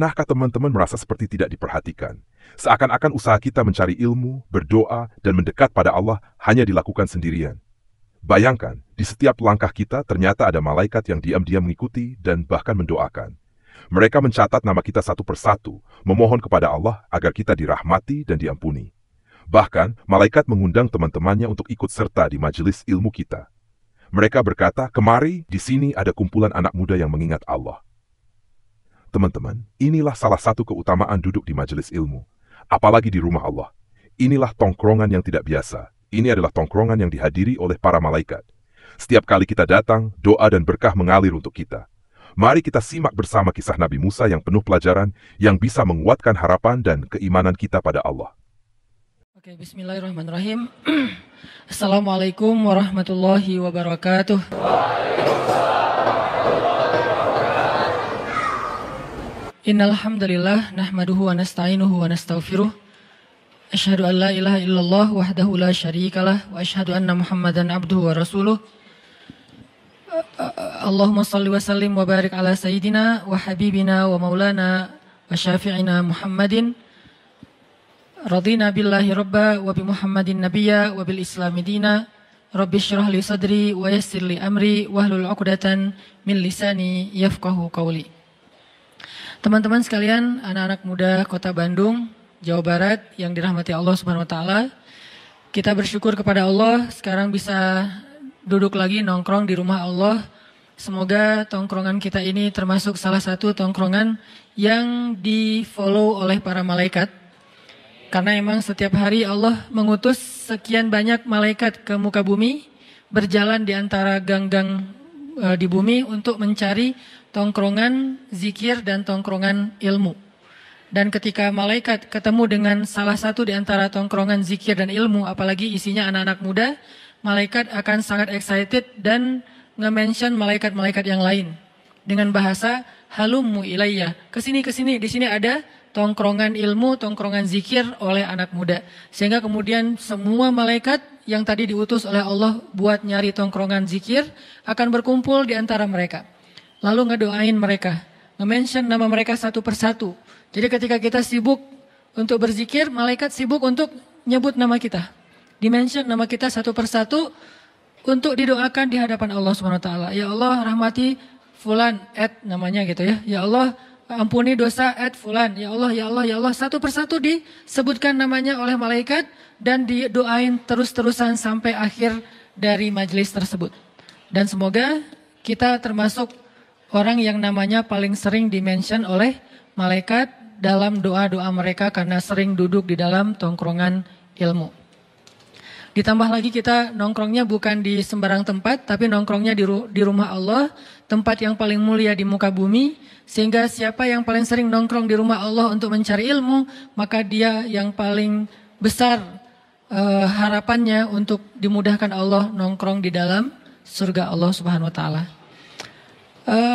Pernahkah teman-teman merasa seperti tidak diperhatikan? Seakan-akan usaha kita mencari ilmu, berdoa, dan mendekat pada Allah hanya dilakukan sendirian. Bayangkan, di setiap langkah kita ternyata ada malaikat yang diam-diam mengikuti dan bahkan mendoakan. Mereka mencatat nama kita satu persatu, memohon kepada Allah agar kita dirahmati dan diampuni. Bahkan, malaikat mengundang teman-temannya untuk ikut serta di majelis ilmu kita. Mereka berkata, "Kemari, di sini ada kumpulan anak muda yang mengingat Allah." Teman-teman, inilah salah satu keutamaan duduk di majelis ilmu. Apalagi di rumah Allah. Inilah tongkrongan yang tidak biasa. Ini adalah tongkrongan yang dihadiri oleh para malaikat. Setiap kali kita datang, doa dan berkah mengalir untuk kita. Mari kita simak bersama kisah Nabi Musa yang penuh pelajaran yang bisa menguatkan harapan dan keimanan kita pada Allah. Oke, bismillahirrahmanirrahim. Assalamualaikum warahmatullahi wabarakatuh. Innal hamdalillah nahmaduhu wa nasta'inuhu wa nastaghfiruh. Asyhadu an la ilaha illallah wahdahu la syarikalah wa asyhadu anna Muhammadan abduhu wa rasuluh. Allahumma shalli wa sallim wa barik ala sayyidina wa habibina wa maulana wa syafi'ina Muhammadin. Radina billahi rabba wa bi Muhammadin nabiyya wa bil islami dina. Rabbi syrah li sadri wa yassir li amri wahlul 'uqdatan min lisani yafqahu qawli. Teman-teman sekalian, anak-anak muda Kota Bandung, Jawa Barat yang dirahmati Allah Subhanahu wa taala. Kita bersyukur kepada Allah sekarang bisa duduk lagi nongkrong di rumah Allah. Semoga tongkrongan kita ini termasuk salah satu tongkrongan yang di-follow oleh para malaikat. Karena emang setiap hari Allah mengutus sekian banyak malaikat ke muka bumi, berjalan di antara gang-gang di bumi untuk mencari tongkrongan zikir dan tongkrongan ilmu. Dan ketika malaikat ketemu dengan salah satu di antara tongkrongan zikir dan ilmu, apalagi isinya anak-anak muda, malaikat akan sangat excited dan nge-mention malaikat-malaikat yang lain dengan bahasa halummu ilayya. Kesini, di sini ada tongkrongan ilmu, tongkrongan zikir oleh anak muda. Sehingga kemudian semua malaikat yang tadi diutus oleh Allah buat nyari tongkrongan zikir akan berkumpul di antara mereka. Lalu ngedoain mereka, nge-mention nama mereka satu persatu. Jadi ketika kita sibuk untuk berzikir, malaikat sibuk untuk nyebut nama kita. Di-mention nama kita satu persatu untuk didoakan di hadapan Allah SWT. Ya Allah rahmati fulan, namanya gitu ya. Ya Allah ampuni dosa fulan. Ya Allah, ya Allah, ya Allah. Satu persatu disebutkan namanya oleh malaikat dan didoain terus-terusan sampai akhir dari majelis tersebut. Dan semoga kita termasuk orang yang namanya paling sering dimention oleh malaikat dalam doa-doa mereka karena sering duduk di dalam tongkrongan ilmu. Ditambah lagi kita nongkrongnya bukan di sembarang tempat, tapi nongkrongnya di rumah Allah, tempat yang paling mulia di muka bumi. Sehingga siapa yang paling sering nongkrong di rumah Allah untuk mencari ilmu, maka dia yang paling besar harapannya untuk dimudahkan Allah nongkrong di dalam surga Allah Subhanahu wa taala.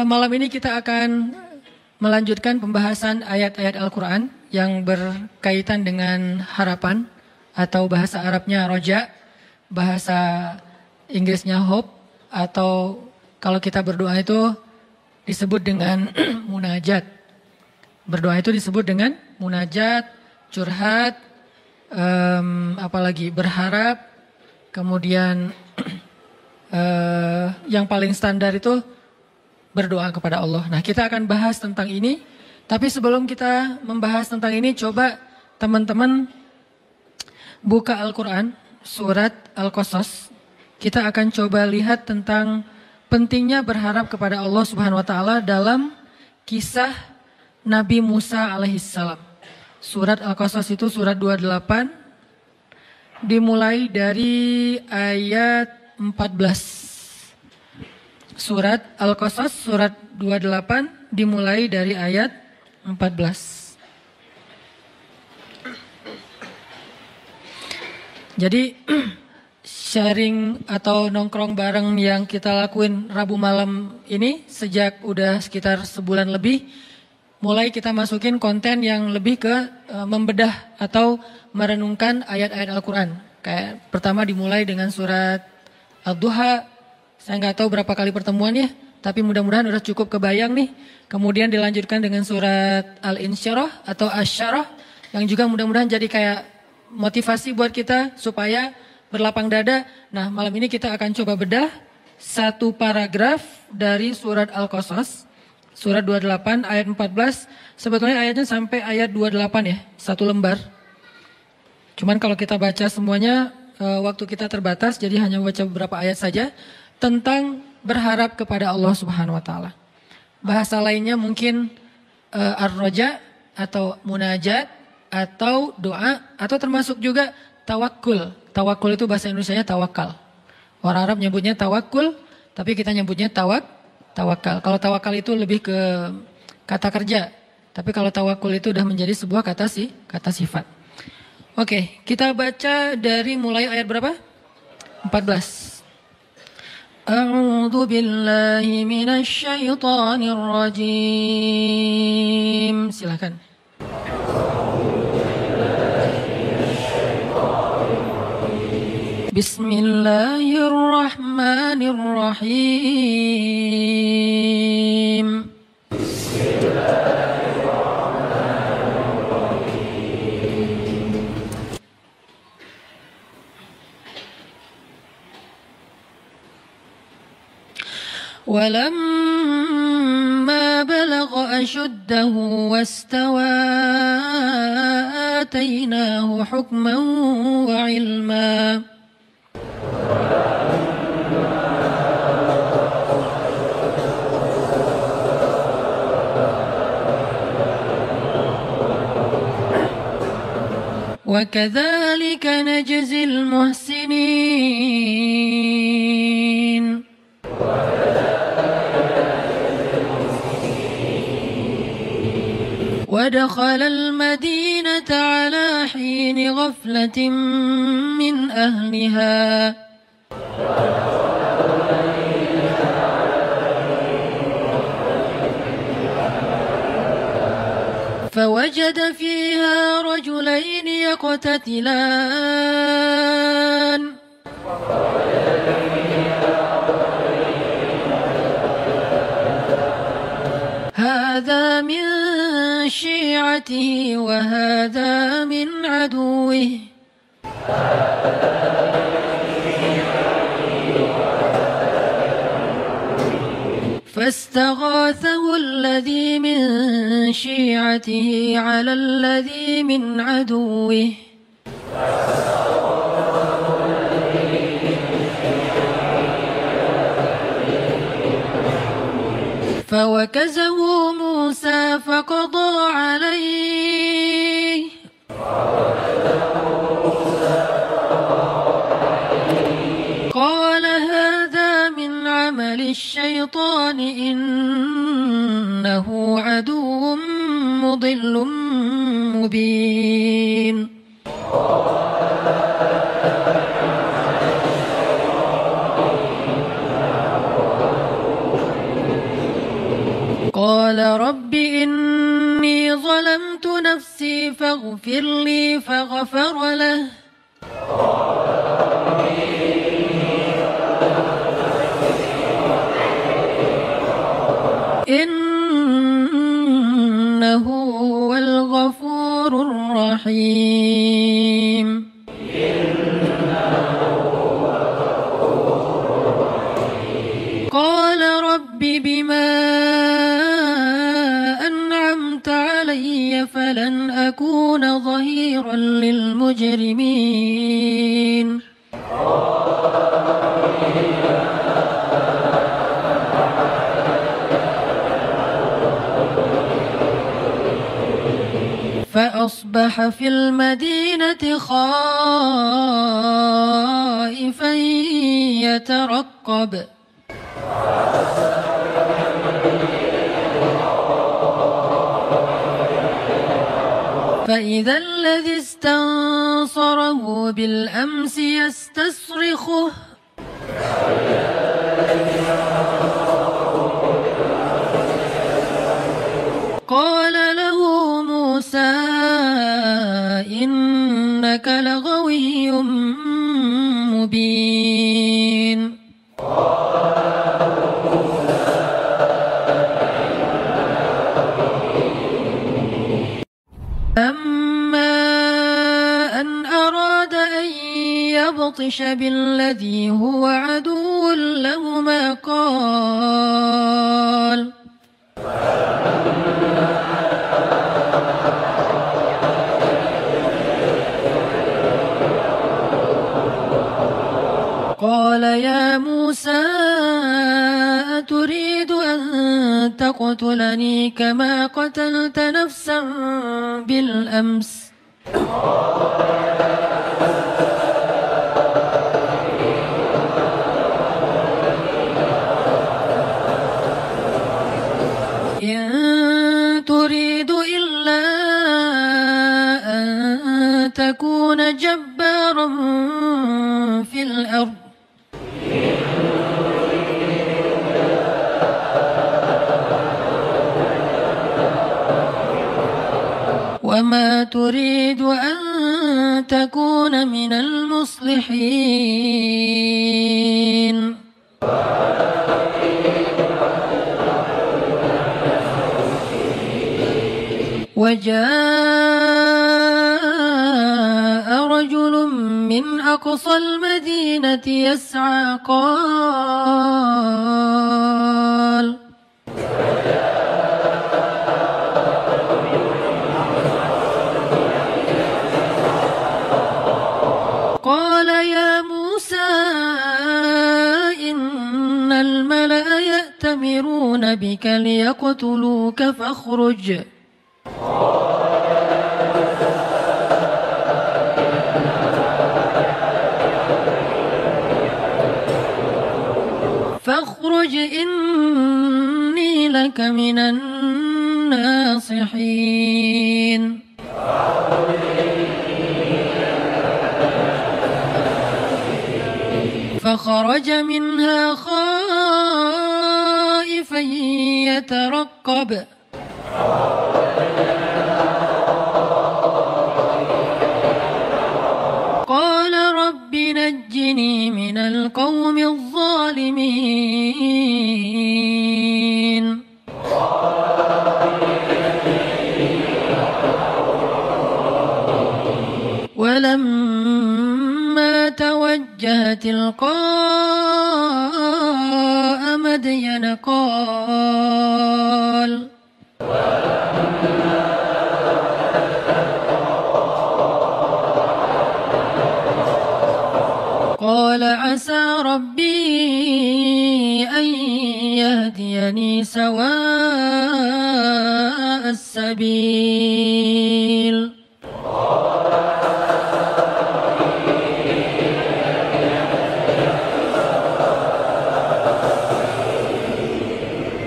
Malam ini kita akan melanjutkan pembahasan ayat-ayat Al-Quran yang berkaitan dengan harapan atau bahasa Arabnya roja, bahasa Inggrisnya hope, atau kalau kita berdoa itu disebut dengan munajat. Berdoa itu disebut dengan munajat, curhat, apalagi berharap, kemudian yang paling standar itu berdoa kepada Allah. Nah, kita akan bahas tentang ini. Tapi sebelum kita membahas tentang ini, coba teman-teman buka Al-Quran, surat Al-Qasas. Kita akan coba lihat tentang pentingnya berharap kepada Allah Subhanahu wa taala dalam kisah Nabi Musa alaihissalam. Surat Al-Qasas itu surat 28, dimulai dari ayat 14. Surat Al-Qasas surat 28 dimulai dari ayat 14. Jadi sharing atau nongkrong bareng yang kita lakuin Rabu malam ini sejak udah sekitar sebulan lebih, mulai kita masukin konten yang lebih ke membedah atau merenungkan ayat-ayat Al-Quran. Kayak pertama dimulai dengan surat Ad-Duha. Saya nggak tahu berapa kali pertemuan ya, tapi mudah-mudahan udah cukup kebayang nih. Kemudian dilanjutkan dengan surat Al-Insyirah atau Asy-Syarah yang juga mudah-mudahan jadi kayak motivasi buat kita supaya berlapang dada. Nah, malam ini kita akan coba bedah satu paragraf dari surat Al-Qasas, surat 28 ayat 14. Sebetulnya ayatnya sampai ayat 28 ya, satu lembar. Cuman kalau kita baca semuanya, waktu kita terbatas, jadi hanya baca beberapa ayat saja tentang berharap kepada Allah Subhanahu wa taala. Bahasa lainnya mungkin ar-raja atau munajat atau doa atau termasuk juga tawakul. Tawakul itu bahasa Indonesianya tawakal. Orang Arab nyebutnya tawakul, tapi kita nyebutnya tawakal. Kalau tawakal itu lebih ke kata kerja, tapi kalau tawakul itu udah menjadi sebuah kata sifat. Oke, kita baca dari mulai ayat berapa? 14. A'udzu billahi minasy syaithanir rajim. Silakan. Bismillahirrahmanirrahim. ولما بلغ أشده واستوى آتيناه حكما وعلما وكذلك نجزي المحسنين ودخل المدينة على حين غفلة من أهلها فوجد فيها رجلين يقتتلان هذا من شيعته وهذا من عدوه فاستغاثه الذي من شيعته على الذي من عدوه فوكزه موسى فقضى عليه قال هذا من عمل الشيطان إنه عدو مضل مبين قال رب إني ظلمت نفسي فاغفر لي فغفر له إنه هو الغفور الرحيم قال رب بما أنعمت علي فلن أكون ظهيرا للمجرمين فأصبح في المدينة خائفا يترقب فإذا الذي استنصره بالأمس يستصرخه قال له موسى إنك لغوي مبين فيبطش بالذي هو عدو لهما قال يا موسى أتريد أن تقتلني كما قتلت نفسا بالأمس إن تريد إلا أن تكون جبارا في الأرض وما تريد أن تكون من المصلحين وجاء رجل من أقصى المدينة يسعى قال يا موسى إن الملأ يأتمرون بك ليقتلوك فاخرج إني لك من الناصحين فخرج منها خائفا يترقب قال رب نجني من القوم الظالمين ولما توجه تلقاء مدين قال عسى ربي أن يهديني سواء السبيل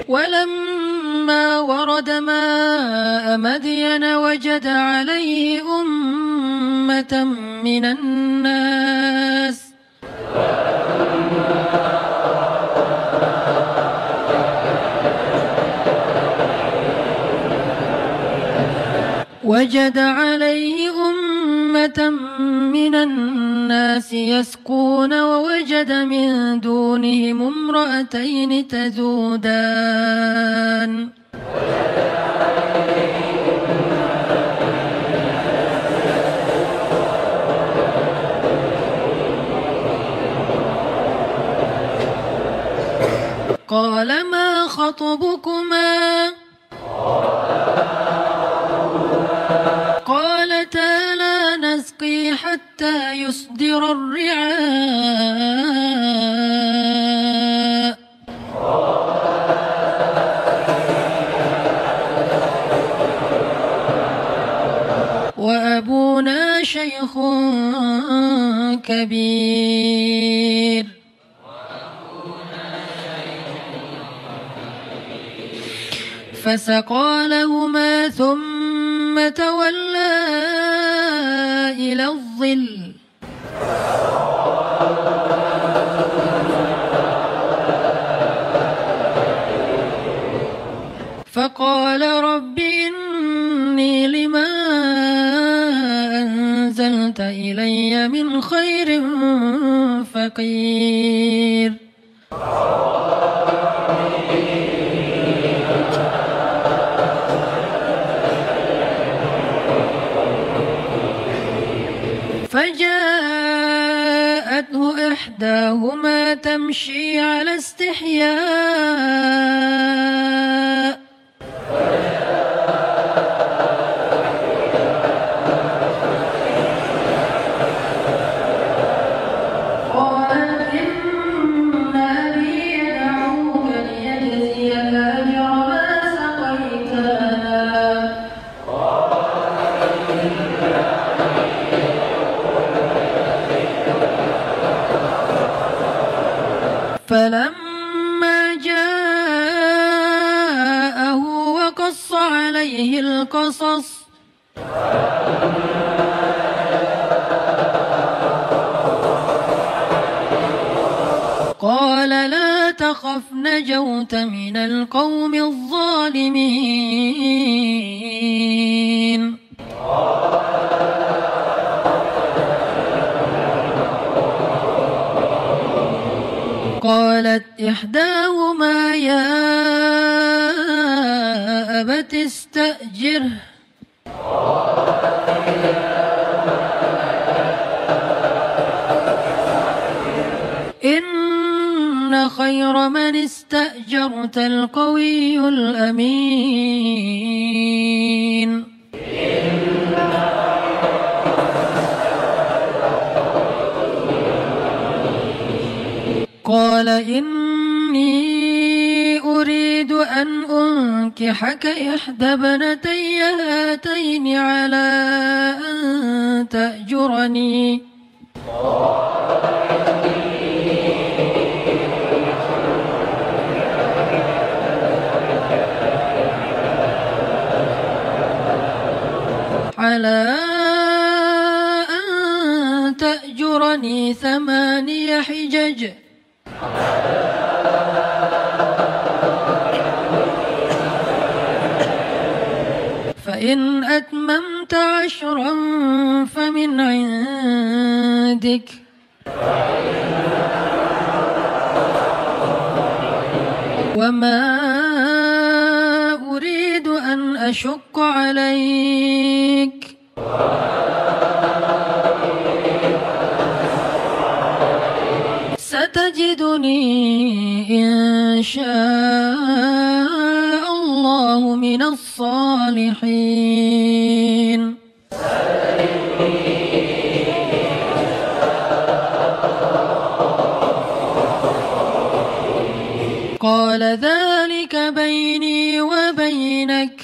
ولما ورد ماء مدين وجد عليه أمة من الناس يسقون ووجد من دونهم امرأتين تذودان قال ما خطبكما قالتا لا نسقي حتى يصدر الرعاء وأبونا شيخ كبير فسقى لهما ثم تولى إلى الظل فقال رب إني لما أنزلت إلي من خير فقير فجاءته جاءته إحداهما تمشي على استحياء قالت إن أبي يدعوك ليجزيك أجر ما سقيت لنا فلما جاءه وقص عليه القصص قال لا تخف نجوت من القوم الظالمين قالت إحداهما يا أبت استأجره إن خير من استأجرت القوي الأمين قال إني أريد أن أنكحك إحدى ابنتي هاتين على أن تأجرني على أن تأجرني 8 حجج فإن أتممت 10 فمن عندك وما أريد أن أشق عليك ستجدني إن شاء الله من الصالحين قال ذلك بيني وبينك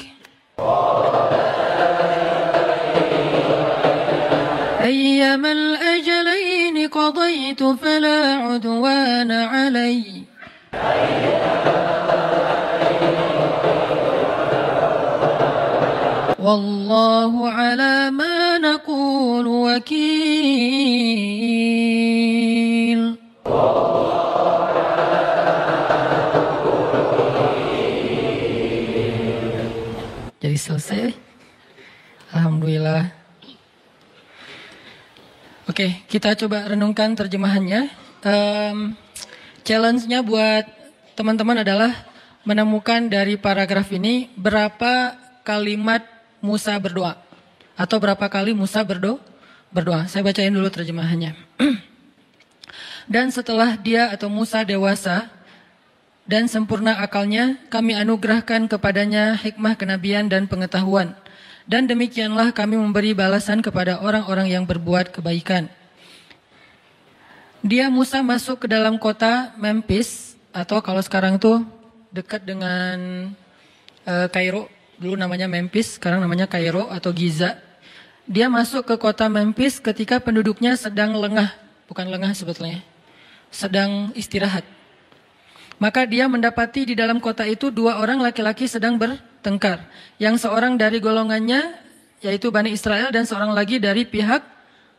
أيما الأجلين قضيت فلا عدوان علي والله على ما نقول وكيل. Jadi selesai. Alhamdulillah. Oke, kita coba renungkan terjemahannya. Challenge-nya buat teman-teman adalah menemukan dari paragraf ini berapa kalimat Musa berdoa atau berapa kali Musa berdoa. Saya bacain dulu terjemahannya. Dan setelah dia atau Musa dewasa dan sempurna akalnya, kami anugerahkan kepadanya hikmah kenabian dan pengetahuan. Dan demikianlah kami memberi balasan kepada orang-orang yang berbuat kebaikan. Dia Musa masuk ke dalam kota Memphis, atau kalau sekarang tuh dekat dengan Kairo, dulu namanya Memphis, sekarang namanya Kairo atau Giza. Dia masuk ke kota Memphis ketika penduduknya sedang lengah, bukan lengah sebetulnya, sedang istirahat. Maka dia mendapati di dalam kota itu 2 orang laki-laki sedang bertengkar. Yang seorang dari golongannya, yaitu Bani Israel, dan seorang lagi dari pihak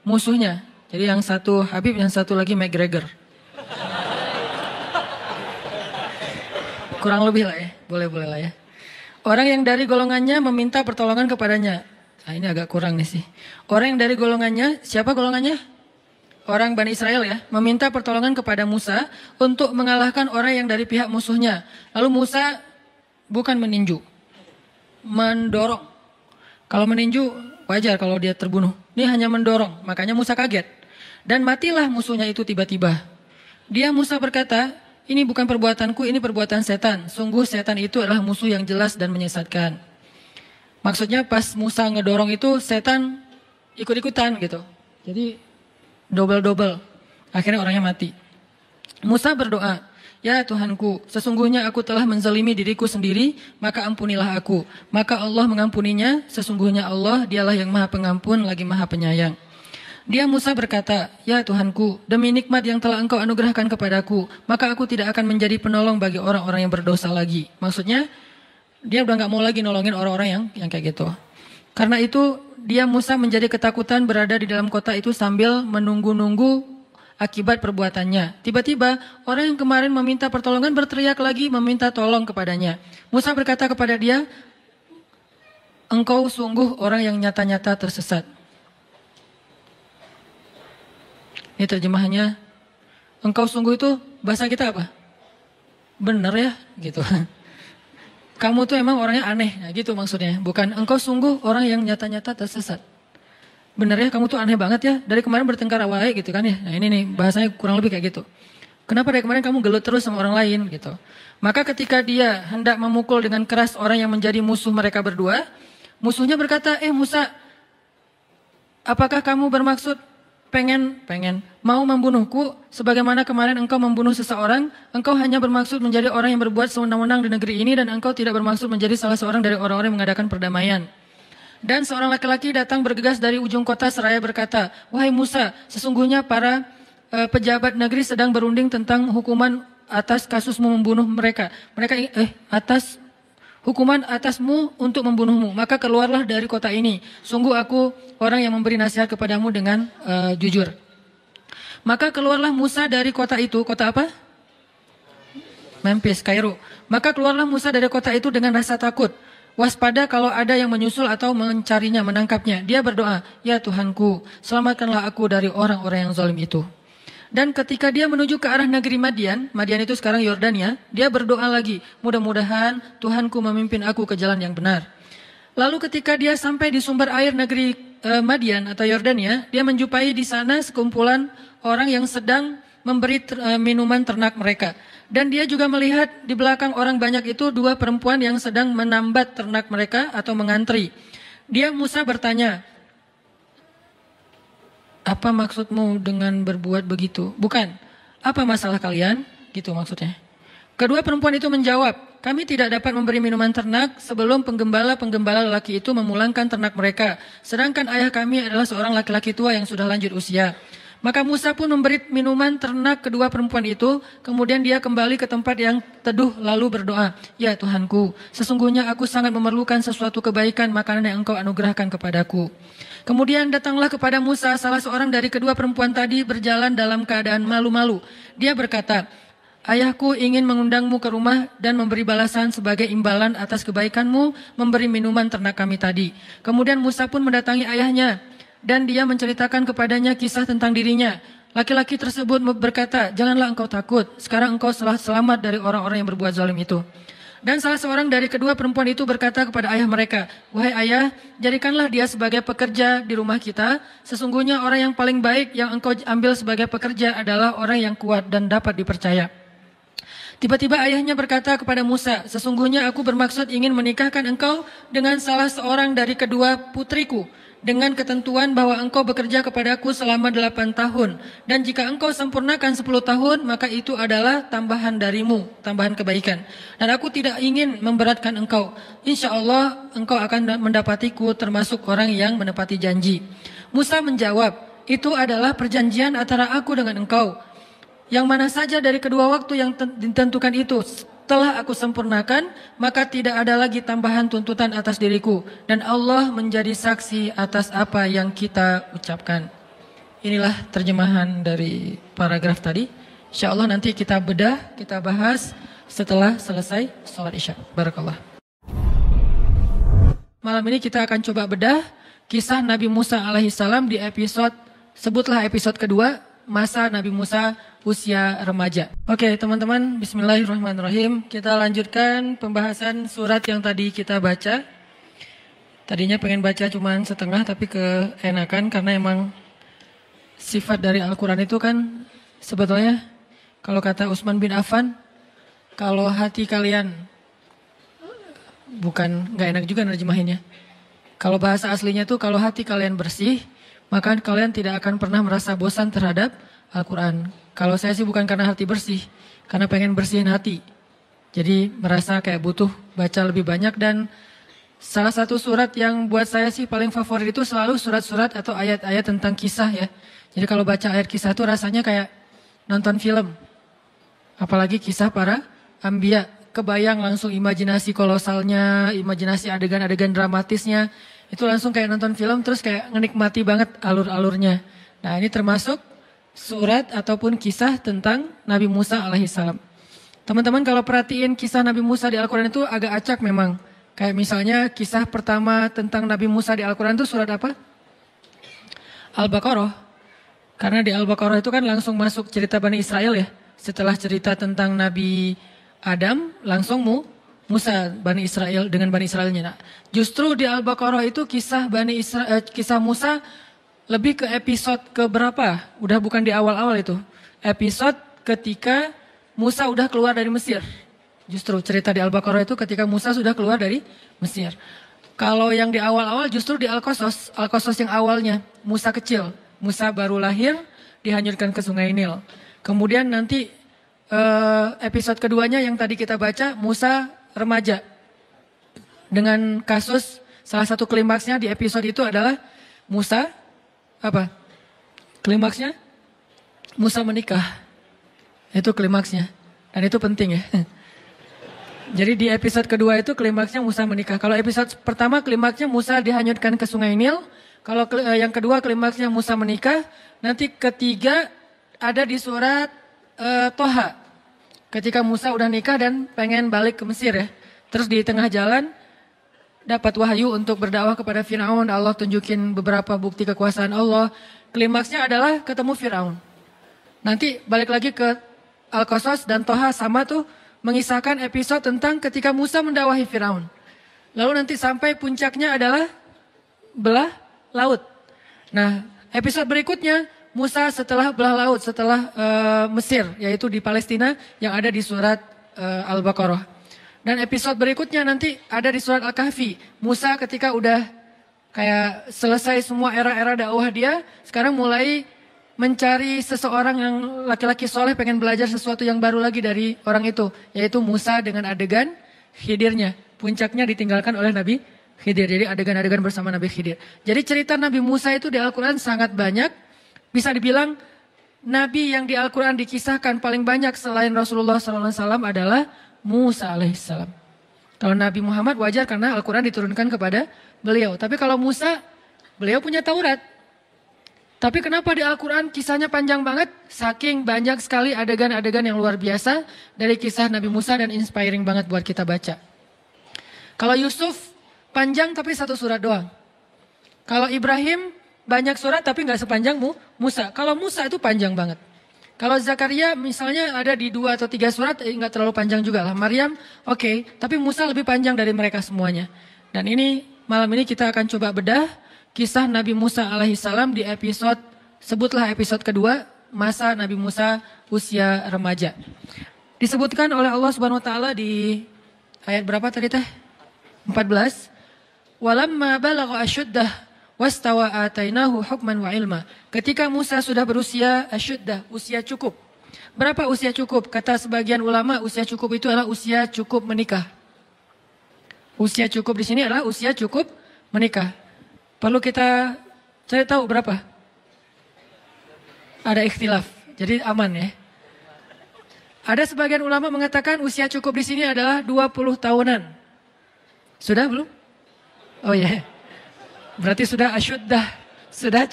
musuhnya. Jadi yang satu Habib, yang satu lagi McGregor. Kurang lebih lah ya, boleh-boleh lah ya. Orang yang dari golongannya meminta pertolongan kepadanya. Nah ini agak kurang nih sih. Orang yang dari golongannya, siapa golongannya? Orang Bani Israel ya, meminta pertolongan kepada Musa untuk mengalahkan orang yang dari pihak musuhnya. Lalu Musa bukan meninju, mendorong. Kalau meninju wajar kalau dia terbunuh. Ini hanya mendorong, makanya Musa kaget. Dan matilah musuhnya itu tiba-tiba. Dia Musa berkata, ini bukan perbuatanku, ini perbuatan setan. Sungguh setan itu adalah musuh yang jelas dan menyesatkan. Maksudnya pas Musa ngedorong itu setan ikut-ikutan gitu. Jadi double-double. Akhirnya orangnya mati. Musa berdoa, ya Tuhanku, sesungguhnya aku telah menzalimi diriku sendiri, maka ampunilah aku. Maka Allah mengampuninya, sesungguhnya Allah dialah yang maha pengampun lagi maha penyayang. Dia Musa berkata, ya Tuhanku, demi nikmat yang telah engkau anugerahkan kepadaku, maka aku tidak akan menjadi penolong bagi orang-orang yang berdosa lagi. Maksudnya, dia udah gak mau lagi nolongin orang-orang yang kayak gitu. Karena itu, dia Musa menjadi ketakutan berada di dalam kota itu sambil menunggu-nunggu akibat perbuatannya. Tiba-tiba, orang yang kemarin meminta pertolongan berteriak lagi meminta tolong kepadanya. Musa berkata kepada dia, engkau sungguh orang yang nyata-nyata tersesat. Ini terjemahannya, engkau sungguh itu bahasa kita apa? Benar ya, gitu. Kamu tuh emang orangnya aneh, nah, gitu maksudnya. Bukan engkau sungguh orang yang nyata-nyata tersesat. Benar ya, kamu tuh aneh banget ya. Dari kemarin bertengkar awalnya gitu kan ya. Nah ini nih bahasanya kurang lebih kayak gitu. Kenapa dari kemarin kamu gelut terus sama orang lain gitu. Maka ketika dia hendak memukul dengan keras orang yang menjadi musuh mereka berdua, musuhnya berkata, Musa, apakah kamu bermaksud pengen mau membunuhku sebagaimana kemarin engkau membunuh seseorang? Engkau hanya bermaksud menjadi orang yang berbuat sewenang-wenang di negeri ini dan engkau tidak bermaksud menjadi salah seorang dari orang-orang yang mengadakan perdamaian. Dan seorang laki-laki datang bergegas dari ujung kota seraya berkata, wahai Musa, sesungguhnya para pejabat negeri sedang berunding tentang hukuman atas kasusmu membunuh mereka. Atas hukuman atasmu untuk membunuhmu. Maka keluarlah dari kota ini. Sungguh aku orang yang memberi nasihat kepadamu dengan jujur. Maka keluarlah Musa dari kota itu. Kota apa? Memphis, Kairo. Maka keluarlah Musa dari kota itu dengan rasa takut. Waspada kalau ada yang menyusul atau mencarinya, menangkapnya. Dia berdoa, ya Tuhanku, selamatkanlah aku dari orang-orang yang zalim itu. Dan ketika dia menuju ke arah negeri Madian itu sekarang Yordania, dia berdoa lagi, mudah-mudahan Tuhanku memimpin aku ke jalan yang benar. Lalu ketika dia sampai di sumber air negeri Madian atau Yordania, dia menjumpai di sana sekumpulan orang yang sedang memberi minuman ternak mereka. Dan dia juga melihat di belakang orang banyak itu dua perempuan yang sedang menambat ternak mereka atau mengantri. Dia Musa bertanya, apa maksudmu dengan berbuat begitu? Bukan, apa masalah kalian? Gitu maksudnya. Kedua perempuan itu menjawab, kami tidak dapat memberi minuman ternak sebelum penggembala-penggembala lelaki itu memulangkan ternak mereka. Sedangkan ayah kami adalah seorang laki-laki tua yang sudah lanjut usia. Maka Musa pun memberi minuman ternak kedua perempuan itu. Kemudian dia kembali ke tempat yang teduh lalu berdoa, ya Tuhanku, sesungguhnya aku sangat memerlukan sesuatu kebaikan makanan yang engkau anugerahkan kepadaku. Kemudian datanglah kepada Musa salah seorang dari kedua perempuan tadi berjalan dalam keadaan malu-malu. Dia berkata, ayahku ingin mengundangmu ke rumah dan memberi balasan sebagai imbalan atas kebaikanmu memberi minuman ternak kami tadi. Kemudian Musa pun mendatangi ayahnya dan dia menceritakan kepadanya kisah tentang dirinya. Laki-laki tersebut berkata, janganlah engkau takut, sekarang engkau telah selamat dari orang-orang yang berbuat zalim itu. Dan salah seorang dari kedua perempuan itu berkata kepada ayah mereka, wahai ayah, jadikanlah dia sebagai pekerja di rumah kita. Sesungguhnya orang yang paling baik yang engkau ambil sebagai pekerja adalah orang yang kuat dan dapat dipercaya. Tiba-tiba ayahnya berkata kepada Musa, sesungguhnya aku bermaksud ingin menikahkan engkau dengan salah seorang dari kedua putriku, dengan ketentuan bahwa engkau bekerja kepadaku selama 8 tahun. Dan jika engkau sempurnakan 10 tahun, maka itu adalah tambahan darimu, tambahan kebaikan. Dan aku tidak ingin memberatkan engkau. Insya Allah engkau akan mendapatiku termasuk orang yang menepati janji. Musa menjawab, itu adalah perjanjian antara aku dengan engkau. Yang mana saja dari kedua waktu yang ditentukan itu telah aku sempurnakan, maka tidak ada lagi tambahan tuntutan atas diriku. Dan Allah menjadi saksi atas apa yang kita ucapkan. Inilah terjemahan dari paragraf tadi. Insya Allah nanti kita bedah, kita bahas setelah selesai sholat isya. Barakallah. Malam ini kita akan coba bedah kisah Nabi Musa alaihissalam di episode, sebutlah episode kedua, masa Nabi Musa usia remaja. Oke teman-teman, bismillahirrahmanirrahim. Kita lanjutkan pembahasan surat yang tadi kita baca. Tadinya pengen baca cuma setengah tapi keenakan karena emang sifat dari Al-Quran itu kan sebetulnya kalau kata Utsman bin Affan, kalau hati kalian, nggak enak juga nerjemahinnya. Kalau bahasa aslinya tuh kalau hati kalian bersih, maka kalian tidak akan pernah merasa bosan terhadap Al-Quran. Kalau saya sih bukan karena hati bersih, karena pengen bersihin hati. Jadi merasa kayak butuh baca lebih banyak, dan salah satu surat yang buat saya sih paling favorit itu selalu surat-surat atau ayat-ayat tentang kisah ya. Jadi kalau baca ayat kisah tuh rasanya kayak nonton film. Apalagi kisah para anbiya, kebayang langsung imajinasi kolosalnya, imajinasi adegan-adegan dramatisnya. Itu langsung kayak nonton film, terus kayak ngenikmati banget alur-alurnya. Nah ini termasuk surat ataupun kisah tentang Nabi Musa alaihissalam. Teman-teman kalau perhatiin kisah Nabi Musa di Al-Quran itu agak acak memang. Kayak misalnya kisah pertama tentang Nabi Musa di Al-Quran itu surat apa? Al-Baqarah. Karena di Al-Baqarah itu kan langsung masuk cerita Bani Israel ya. Setelah cerita tentang Nabi Adam, langsung Musa Bani Israel dengan Bani Israelnya. Nah, justru di Al-Baqarah itu kisah kisah Musa lebih ke episode ke berapa? Udah bukan di awal-awal itu. Episode ketika Musa udah keluar dari Mesir. Justru cerita di Al-Baqarah itu ketika Musa sudah keluar dari Mesir. Kalau yang di awal-awal justru di Al-Qasas. Al-Qasas yang awalnya Musa kecil. Musa baru lahir dihanyutkan ke Sungai Nil. Kemudian nanti episode keduanya yang tadi kita baca Musa remaja. Dengan kasus salah satu klimaksnya di episode itu adalah Musa apa? Klimaksnya Musa menikah. Itu klimaksnya. Dan itu penting ya. Jadi di episode kedua itu klimaksnya Musa menikah. Kalau episode pertama klimaksnya Musa dihanyutkan ke Sungai Nil. Kalau yang kedua klimaksnya Musa menikah. Nanti ketiga ada di surat Toha. Ketika Musa udah nikah dan pengen balik ke Mesir ya. Terus di tengah jalan dapat wahyu untuk berdakwah kepada Firaun. Allah tunjukin beberapa bukti kekuasaan Allah. Klimaksnya adalah ketemu Firaun. Nanti balik lagi ke Al-Qasas dan Toha sama tuh. Mengisahkan episode tentang ketika Musa mendakwahi Firaun. Lalu nanti sampai puncaknya adalah belah laut. Nah, episode berikutnya Musa setelah belah laut, setelah Mesir, yaitu di Palestina yang ada di surat Al-Baqarah. Dan episode berikutnya nanti ada di surat Al-Kahfi. Musa ketika udah kayak selesai semua era-era dakwah dia, sekarang mulai mencari seseorang yang laki-laki soleh pengen belajar sesuatu yang baru lagi dari orang itu. Yaitu Musa dengan adegan Khidirnya. Puncaknya ditinggalkan oleh Nabi Khidir. Jadi adegan-adegan bersama Nabi Khidir. Jadi cerita Nabi Musa itu di Al-Quran sangat banyak. Bisa dibilang Nabi yang di Al-Quran dikisahkan paling banyak selain Rasulullah SAW adalah Musa alaihissalam. Kalau Nabi Muhammad wajar karena Al-Quran diturunkan kepada beliau. Tapi kalau Musa, beliau punya Taurat. Tapi kenapa di Al-Quran kisahnya panjang banget? Saking banyak sekali adegan-adegan yang luar biasa dari kisah Nabi Musa dan inspiring banget buat kita baca. Kalau Yusuf panjang tapi satu surat doang. Kalau Ibrahim banyak surat tapi nggak sepanjang Musa. Kalau Musa itu panjang banget. Kalau Zakaria misalnya ada di 2 atau 3 surat nggak terlalu panjang juga lah. Maryam oke, tapi Musa lebih panjang dari mereka semuanya. Dan ini malam ini kita akan coba bedah kisah Nabi Musa alaihissalam di episode, sebutlah episode kedua, masa Nabi Musa usia remaja. Disebutkan oleh Allah Subhanahu wa taala di ayat berapa tadi teh? 14. Walamma balagha asyuddah wastawa atainahu hukman wa ilma. Ketika Musa sudah berusia asyuddah, usia cukup. Berapa usia cukup? Kata sebagian ulama, usia cukup itu adalah usia cukup menikah. Usia cukup di sini adalah usia cukup menikah. Perlu kita cari tahu berapa? Ada ikhtilaf, jadi aman ya. Ada sebagian ulama mengatakan usia cukup di sini adalah 20 tahunan. Sudah belum? Oh ya, berarti sudah asyuddah, sudah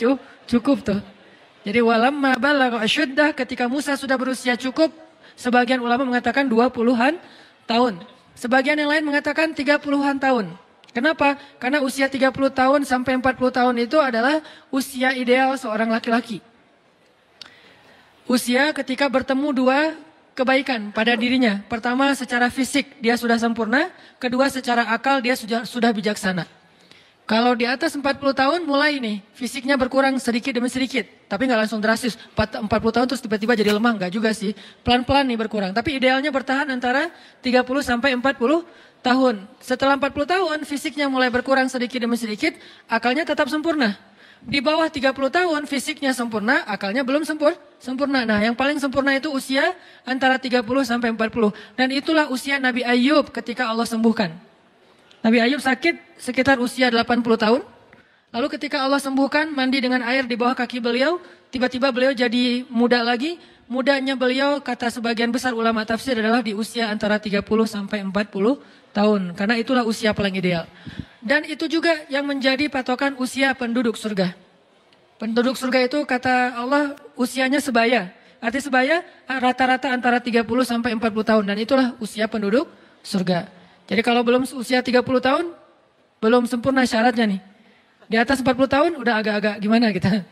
cukup tuh. Jadi walamma balagha asyuddah, ketika Musa sudah berusia cukup, sebagian ulama mengatakan 20-an tahun. Sebagian yang lain mengatakan 30-an tahun. Kenapa? Karena usia 30 tahun sampai 40 tahun itu adalah usia ideal seorang laki-laki. Usia ketika bertemu 2 kebaikan pada dirinya. Pertama secara fisik dia sudah sempurna. Kedua secara akal dia sudah bijaksana. Kalau di atas 40 tahun mulai nih, fisiknya berkurang sedikit demi sedikit. Tapi nggak langsung drastis, 40 tahun terus tiba-tiba jadi lemah, nggak juga sih. Pelan-pelan nih berkurang. Tapi idealnya bertahan antara 30 sampai 40 tahun. Setelah 40 tahun, fisiknya mulai berkurang sedikit demi sedikit, akalnya tetap sempurna. Di bawah 30 tahun, fisiknya sempurna, akalnya belum sempurna. Nah, yang paling sempurna itu usia antara 30 sampai 40. Dan itulah usia Nabi Ayub ketika Allah sembuhkan. Nabi Ayub sakit sekitar usia 80 tahun. Lalu ketika Allah sembuhkan, mandi dengan air di bawah kaki beliau, tiba-tiba beliau jadi muda lagi. Mudanya beliau, kata sebagian besar ulama tafsir, adalah di usia antara 30 sampai 40 tahun. Karena itulah usia paling ideal. Dan itu juga yang menjadi patokan usia penduduk surga. Penduduk surga itu kata Allah usianya sebaya. Arti sebaya rata-rata antara 30 sampai 40 tahun. Dan itulah usia penduduk surga. Jadi kalau belum usia 30 tahun, belum sempurna syaratnya nih. Di atas 40 tahun udah agak-agak gimana kita.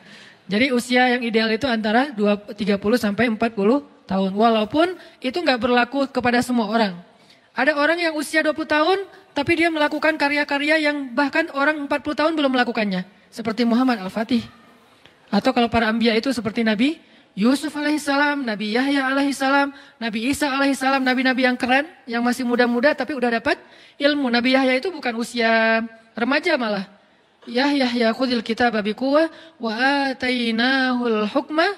Jadi usia yang ideal itu antara 30 sampai 40 tahun. Walaupun itu nggak berlaku kepada semua orang. Ada orang yang usia 20 tahun, tapi dia melakukan karya-karya yang bahkan orang 40 tahun belum melakukannya. Seperti Muhammad Al-Fatih. Atau kalau para anbiya itu seperti Nabi Yusuf alaihissalam, Nabi Yahya alaihissalam, Nabi Isa alaihissalam, nabi-nabi yang keren, yang masih muda-muda tapi udah dapat ilmu. Nabi Yahya itu bukan usia remaja malah. Yahya khudil kitaba biquwwah wa atainahul hukma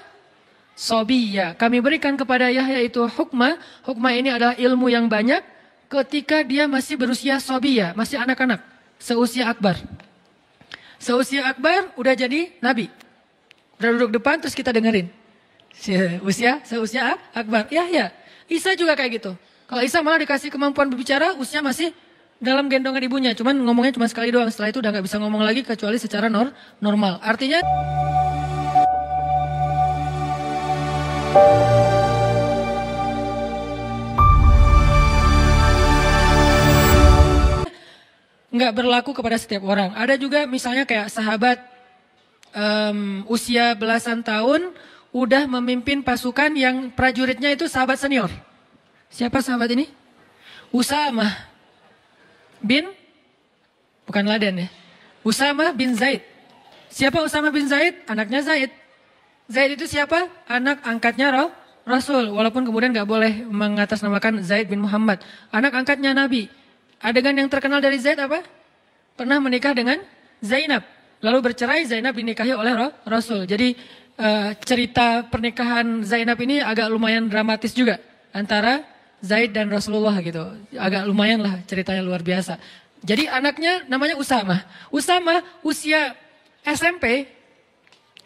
sabiyya. Kami berikan kepada Yahya itu hukma. Hukma ini adalah ilmu yang banyak ketika dia masih berusia sabiyya, masih anak-anak, seusia akbar. Seusia akbar udah jadi nabi. Udah duduk depan terus kita dengerin. Seusia akbar. Ya. Isa juga kayak gitu. Kalau Isa malah dikasih kemampuan berbicara, usia masih dalam gendongan ibunya. Cuman ngomongnya cuma sekali doang. Setelah itu udah gak bisa ngomong lagi kecuali secara normal. Artinya nggak berlaku kepada setiap orang. Ada juga misalnya kayak sahabat usia belasan tahun udah memimpin pasukan yang prajuritnya itu sahabat senior. Siapa sahabat ini? Usamah bin, bukan Laden ya. Usamah bin Zaid. Siapa Usamah bin Zaid? Anaknya Zaid. Zaid itu siapa? Anak angkatnya Rasul. Walaupun kemudian gak boleh mengatasnamakan Zaid bin Muhammad. Anak angkatnya Nabi. Adegan yang terkenal dari Zaid apa? Pernah menikah dengan Zainab. Lalu bercerai, Zainab dinikahi oleh Rasul. Jadi cerita pernikahan Zainab ini agak lumayan dramatis juga. Antara Zaid dan Rasulullah gitu. Agak lumayan lah ceritanya luar biasa. Jadi anaknya namanya Usamah. Usamah usia SMP,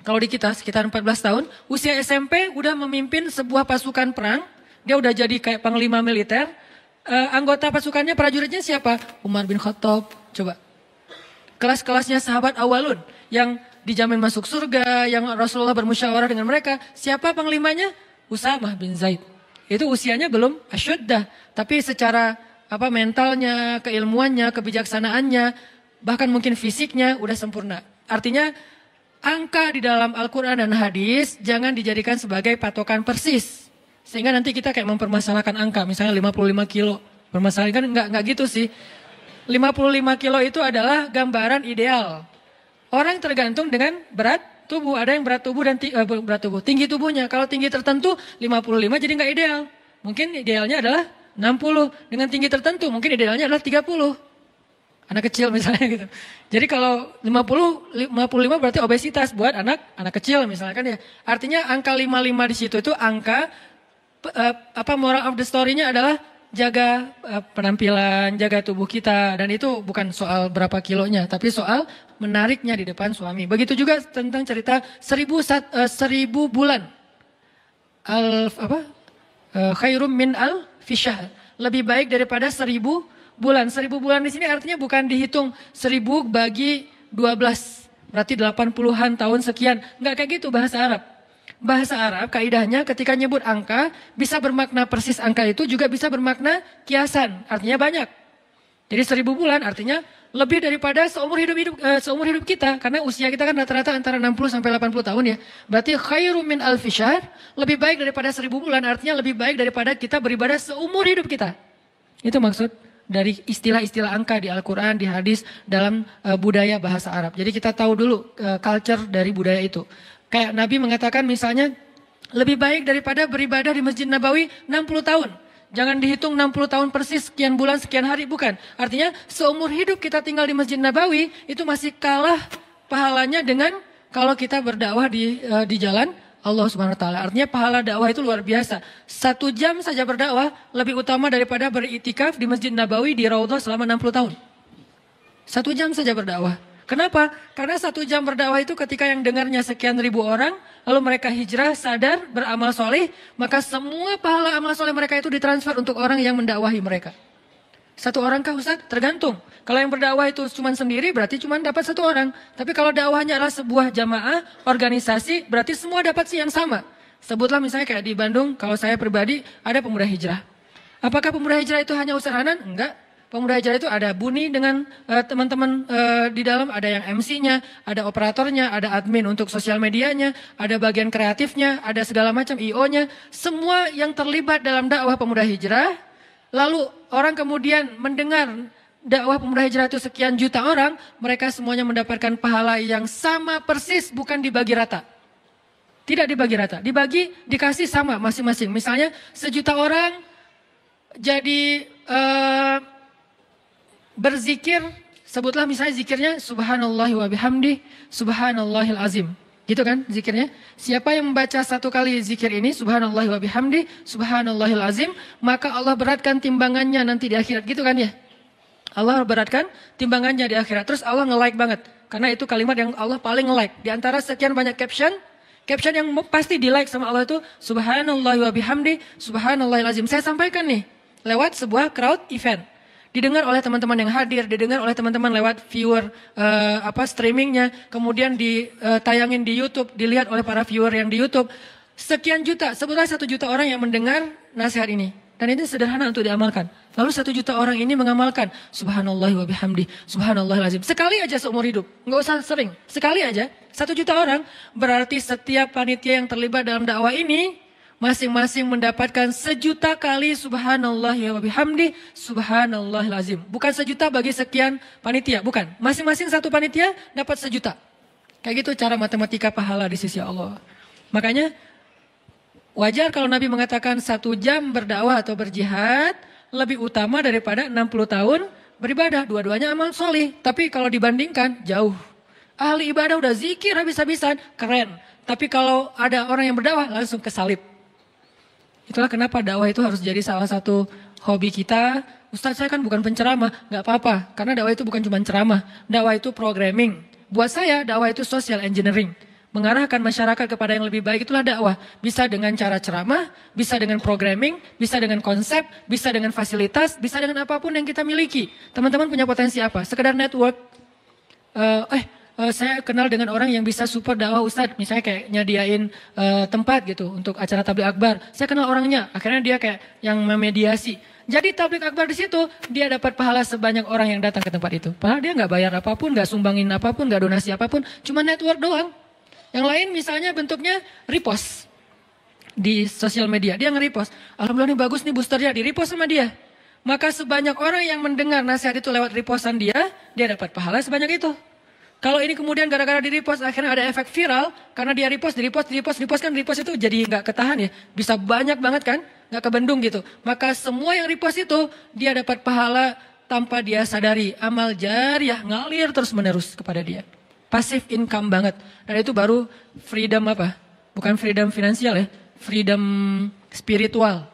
kalau di kita sekitar 14 tahun. Usia SMP udah memimpin sebuah pasukan perang. Dia udah jadi kayak panglima militer. Anggota pasukannya, prajuritnya siapa? Umar bin Khattab. Coba. Kelas-kelasnya sahabat awalun. Yang dijamin masuk surga, yang Rasulullah bermusyawarah dengan mereka. Siapa panglimanya? Usamah bin Zaid. Itu usianya belum asyuddah. Tapi secara mentalnya, keilmuannya, kebijaksanaannya, bahkan mungkin fisiknya udah sempurna. Artinya angka di dalam Al-Quran dan hadis jangan dijadikan sebagai patokan persis. Sehingga nanti kita kayak mempermasalahkan angka. Misalnya 55 kilo. Permasalahan kan enggak gitu sih. 55 kilo itu adalah gambaran ideal. Orang tergantung dengan berat tubuh. Ada yang berat tubuh dan tinggi tubuhnya. Kalau tinggi tertentu 55 jadi nggak ideal. Mungkin idealnya adalah 60. Dengan tinggi tertentu mungkin idealnya adalah 30. Anak kecil misalnya gitu. Jadi kalau 55 berarti obesitas buat anak kecil misalnya kan ya. Artinya angka 55 di situ itu angka moral of the story-nya adalah jaga penampilan, jaga tubuh kita. Dan itu bukan soal berapa kilonya, tapi soal menariknya di depan suami. Begitu juga tentang cerita 1000 bulan. Khairum min al-fisyahr. Lebih baik daripada 1000 bulan. 1000 bulan di sini artinya bukan dihitung 1000 bagi 12. Berarti 80-an tahun sekian. Enggak kayak gitu bahasa Arab. Bahasa Arab kaidahnya ketika nyebut angka bisa bermakna persis angka itu, juga bisa bermakna kiasan, artinya banyak. Jadi 1000 bulan artinya lebih daripada seumur hidup kita, karena usia kita kan rata-rata antara 60 sampai 80 tahun ya. Berarti khairum min alfi syahr, lebih baik daripada 1000 bulan, artinya lebih baik daripada kita beribadah seumur hidup kita. Itu maksud dari istilah-istilah angka di Al-Quran, di hadis, dalam budaya bahasa Arab. Jadi kita tahu dulu culture dari budaya itu. Kayak Nabi mengatakan misalnya, lebih baik daripada beribadah di Masjid Nabawi 60 tahun. Jangan dihitung 60 tahun persis, sekian bulan, sekian hari, bukan. Artinya seumur hidup kita tinggal di Masjid Nabawi, itu masih kalah pahalanya dengan kalau kita berdakwah di jalan Allah Subhanahu wa taala. Artinya pahala dakwah itu luar biasa. 1 jam saja berdakwah lebih utama daripada beriktikaf di Masjid Nabawi di Raudhah selama 60 tahun. 1 jam saja berdakwah. Kenapa? Karena 1 jam berdakwah itu ketika yang dengarnya sekian ribu orang, lalu mereka hijrah, sadar, beramal soleh, maka semua pahala amal soleh mereka itu ditransfer untuk orang yang mendakwahi mereka. 1 orang kah Ustaz? Tergantung. Kalau yang berdakwah itu cuma sendiri berarti cuma dapat 1 orang. Tapi kalau dakwahnya adalah sebuah jamaah, organisasi, berarti semua dapat sih yang sama. Sebutlah misalnya kayak di Bandung, kalau saya pribadi ada pemuda hijrah. Apakah pemuda hijrah itu hanya Ustaz Hanan? Enggak. Pemuda hijrah itu ada Buni dengan teman-teman di dalam, ada yang MC-nya, ada operatornya, ada admin untuk sosial medianya, ada bagian kreatifnya, ada segala macam IO-nya. Semua yang terlibat dalam dakwah pemuda hijrah, lalu orang kemudian mendengar dakwah pemuda hijrah itu sekian juta orang, mereka semuanya mendapatkan pahala yang sama persis, bukan dibagi rata. Tidak dibagi rata, dikasih sama masing-masing. Misalnya 1 juta orang jadi berzikir, sebutlah misalnya zikirnya subhanallahi wa bihamdi, subhanallahil azim. Gitu kan zikirnya? Siapa yang membaca 1 kali zikir ini, subhanallahi wa bihamdi, subhanallahil azim, maka Allah beratkan timbangannya nanti di akhirat. Gitu kan ya? Allah beratkan timbangannya di akhirat. Terus Allah nge-like banget. Karena itu kalimat yang Allah paling nge-like. Di antara sekian banyak caption yang pasti di-like sama Allah itu subhanallahi wa bihamdi, subhanallahil azim. Saya sampaikan nih lewat sebuah crowd event. Didengar oleh teman-teman yang hadir, didengar oleh teman-teman lewat viewer streamingnya, kemudian ditayangin di YouTube, dilihat oleh para viewer yang di YouTube. Sekian juta, sebutlah 1 juta orang yang mendengar nasihat ini. Dan itu sederhana untuk diamalkan. Lalu 1 juta orang ini mengamalkan subhanallahi wa bihamdi, subhanallahil azim. Sekali aja seumur hidup, nggak usah sering. Sekali aja, 1 juta orang. Berarti setiap panitia yang terlibat dalam dakwah ini masing-masing mendapatkan 1 juta kali subhanallah wa bihamdi, subhanallahil azim. Bukan 1 juta bagi sekian panitia, bukan. Masing-masing 1 panitia dapat 1 juta. Kayak gitu cara matematika pahala di sisi Allah. Makanya wajar kalau Nabi mengatakan 1 jam berdakwah atau berjihad lebih utama daripada 60 tahun beribadah. Dua-duanya amal soleh. Tapi kalau dibandingkan jauh. Ahli ibadah udah zikir habis-habisan, keren. Tapi kalau ada orang yang berdakwah langsung kesalib. Itulah kenapa dakwah itu harus jadi salah satu hobi kita. Ustaz, saya kan bukan penceramah. Gak apa-apa, karena dakwah itu bukan cuma ceramah. Dakwah itu programming. Buat saya dakwah itu social engineering. Mengarahkan masyarakat kepada yang lebih baik, itulah dakwah. Bisa dengan cara ceramah, bisa dengan programming, bisa dengan konsep, bisa dengan fasilitas, bisa dengan apapun yang kita miliki. Teman-teman punya potensi apa? Sekedar network. Saya kenal dengan orang yang bisa support dakwah Ustadz. Misalnya kayak nyadiain tempat gitu untuk acara tabligh akbar. Saya kenal orangnya, akhirnya dia kayak yang memediasi. Jadi tabligh akbar di situ, dia dapat pahala sebanyak orang yang datang ke tempat itu. Padahal dia nggak bayar apapun, nggak sumbangin apapun, nggak donasi apapun. Cuma network doang. Yang lain misalnya bentuknya repost di sosial media. Dia nge-repost. Alhamdulillah ini bagus nih boosternya, di-repost sama dia. Maka sebanyak orang yang mendengar nasihat itu lewat repostan dia dapat pahala sebanyak itu. Kalau ini kemudian gara-gara di-repost akhirnya ada efek viral, karena dia repost kan repost itu jadi nggak ketahan ya. Bisa banyak banget kan, nggak kebendung gitu. Maka semua yang repost itu, dia dapat pahala tanpa dia sadari. Amal jariah ngalir terus menerus kepada dia. Passive income banget. Dan itu baru freedom apa? Bukan freedom finansial ya, freedom spiritual.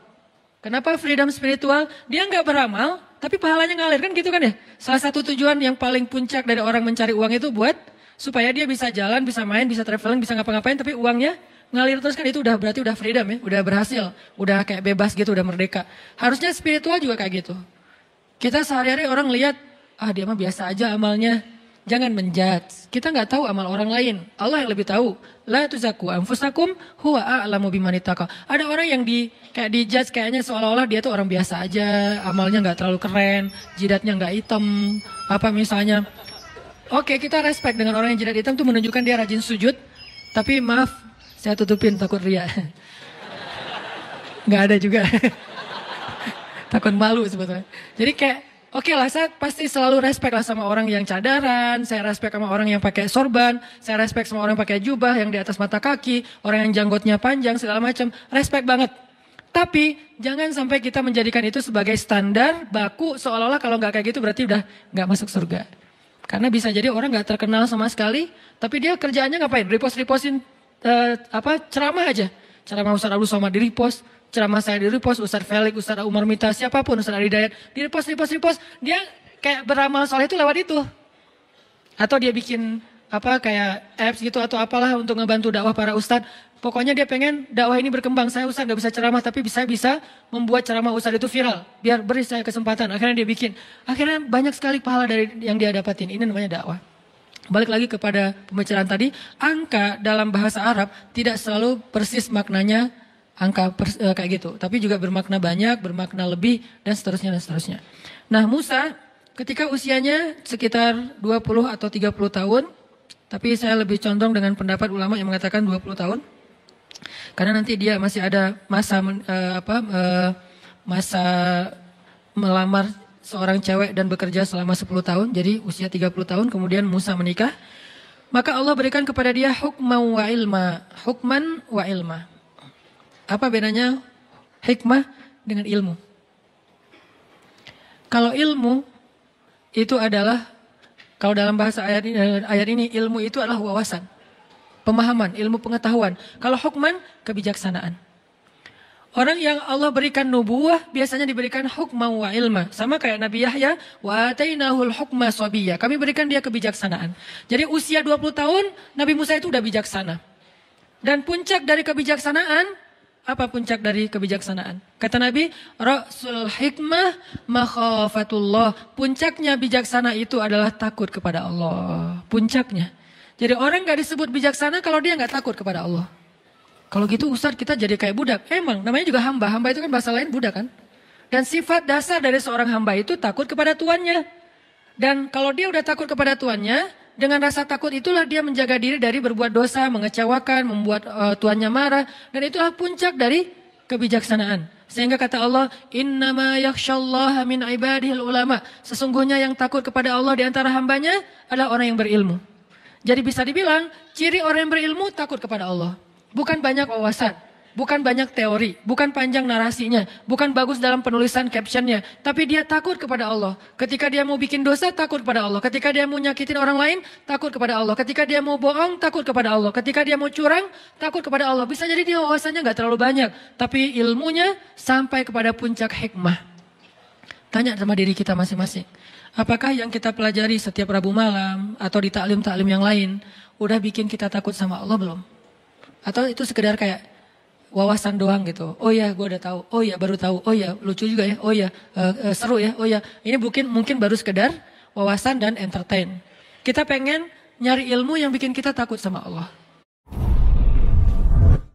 Kenapa freedom spiritual? Dia nggak beramal, tapi pahalanya ngalir kan gitu kan ya. Salah satu tujuan yang paling puncak dari orang mencari uang itu buat supaya dia bisa jalan, bisa main, bisa traveling, bisa ngapa-ngapain, tapi uangnya ngalir terus kan, itu udah berarti udah freedom ya, udah berhasil, udah kayak bebas gitu, udah merdeka. Harusnya spiritual juga kayak gitu. Kita sehari-hari orang lihat, dia mah biasa aja amalnya. Jangan menjudge. Kita nggak tahu amal orang lain. Allah yang lebih tahu. La tuzaku anfusakum huwa a'lamu biman ittaqa. Ada orang yang kayak dijudge kayaknya seolah-olah dia tuh orang biasa aja, amalnya nggak terlalu keren, jidatnya nggak hitam, apa misalnya. Oke, kita respect dengan orang yang jidat hitam tuh menunjukkan dia rajin sujud. Tapi maaf, saya tutupin takut ria. Nggak ada juga. Takut malu sebetulnya. Jadi kayak Oke lah, saya pasti selalu respect lah sama orang yang cadaran, saya respect sama orang yang pakai sorban, saya respect sama orang yang pakai jubah yang di atas mata kaki, orang yang janggutnya panjang segala macam, respect banget. Tapi jangan sampai kita menjadikan itu sebagai standar baku seolah-olah kalau nggak kayak gitu berarti udah nggak masuk surga. Karena bisa jadi orang nggak terkenal sama sekali, tapi dia kerjaannya ngapain? Repost-repostin ceramah aja. Ceramah Ustaz Abdul Somad di repost, ceramah saya di repost, Ustaz Felix, Ustaz Umar Mita, siapapun, Ustaz Adi Dayat, di repost. Dia kayak beramal soleh itu lewat itu. Atau dia bikin kayak apps gitu atau apalah untuk ngebantu dakwah para ustadz. Pokoknya dia pengen dakwah ini berkembang. Saya ustadz gak bisa ceramah tapi bisa membuat ceramah ustadz itu viral. Biar beri saya kesempatan. Akhirnya dia bikin. Akhirnya banyak sekali pahala dari yang dia dapatin. Ini namanya dakwah. Balik lagi kepada pembicaraan tadi. Angka dalam bahasa Arab tidak selalu persis maknanya angka kayak gitu. Tapi juga bermakna banyak, bermakna lebih dan seterusnya dan seterusnya. Nah Musa ketika usianya sekitar 20 atau 30 tahun. Tapi saya lebih condong dengan pendapat ulama yang mengatakan 20 tahun. Karena nanti dia masih ada masa masa melamar seorang cewek dan bekerja selama 10 tahun. Jadi usia 30 tahun kemudian Musa menikah. Maka Allah berikan kepada dia hukman wa ilma. Hukman wa ilma. Apa bedanya hikmah dengan ilmu? Kalau ilmu itu adalah, kalau dalam bahasa ayat ini ilmu itu adalah wawasan, pemahaman, ilmu pengetahuan. Kalau hukman, kebijaksanaan. Orang yang Allah berikan nubuwah biasanya diberikan hukman wa ilma. Sama kayak Nabi Yahya, wa atainahul hukma sabiyya. Kami berikan dia kebijaksanaan. Jadi usia 20 tahun Nabi Musa itu udah bijaksana. Dan puncak dari kebijaksanaan, apa puncak dari kebijaksanaan? Kata Nabi, Rasul hikmah makhafatullah. Puncaknya bijaksana itu adalah takut kepada Allah. Puncaknya. Jadi orang gak disebut bijaksana kalau dia gak takut kepada Allah. Kalau gitu Ustaz kita jadi kayak budak. Emang namanya juga hamba. Hamba itu kan bahasa lain budak kan. Dan sifat dasar dari seorang hamba itu takut kepada tuannya. Dan kalau dia udah takut kepada tuannya, dengan rasa takut itulah dia menjaga diri dari berbuat dosa, mengecewakan, membuat tuannya marah. Dan itulah puncak dari kebijaksanaan. Sehingga kata Allah, innama yakhsyallaha min ibadihil ulama. Sesungguhnya yang takut kepada Allah di antara hambanya adalah orang yang berilmu. Jadi bisa dibilang, ciri orang yang berilmu takut kepada Allah. Bukan banyak wawasan, bukan banyak teori, bukan panjang narasinya, bukan bagus dalam penulisan captionnya. Tapi dia takut kepada Allah. Ketika dia mau bikin dosa, takut kepada Allah. Ketika dia mau nyakitin orang lain, takut kepada Allah. Ketika dia mau bohong, takut kepada Allah. Ketika dia mau curang, takut kepada Allah. Bisa jadi dia wawasannya gak terlalu banyak. Tapi ilmunya sampai kepada puncak hikmah. Tanya sama diri kita masing-masing. Apakah yang kita pelajari setiap Rabu malam atau di taklim-taklim yang lain udah bikin kita takut sama Allah belum? Atau itu sekedar kayak wawasan doang gitu. Oh ya, gue udah tahu. Oh ya, baru tahu. Oh ya, lucu juga ya. Oh ya, seru ya. Oh ya, ini mungkin baru sekedar wawasan dan entertain. Kita pengen nyari ilmu yang bikin kita takut sama Allah.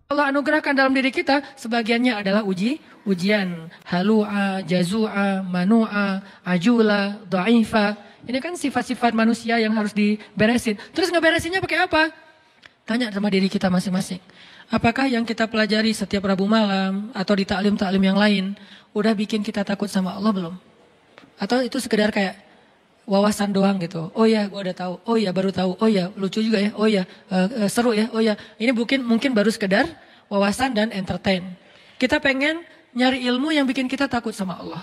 Allah anugerahkan dalam diri kita, sebagiannya adalah ujian. Halu'a, jazu'a, manu'a, ajula, dha'ifa. Ini kan sifat-sifat manusia yang harus diberesin. Terus ngeberesinnya pakai apa? Tanya sama diri kita masing-masing. Apakah yang kita pelajari setiap Rabu malam atau di taklim-taklim yang lain udah bikin kita takut sama Allah belum? Atau itu sekedar kayak wawasan doang gitu. Oh ya, gue udah tahu. Oh ya, baru tahu. Oh ya, lucu juga ya. Oh ya, seru ya. Oh ya, ini mungkin baru sekedar wawasan dan entertain. Kita pengen nyari ilmu yang bikin kita takut sama Allah.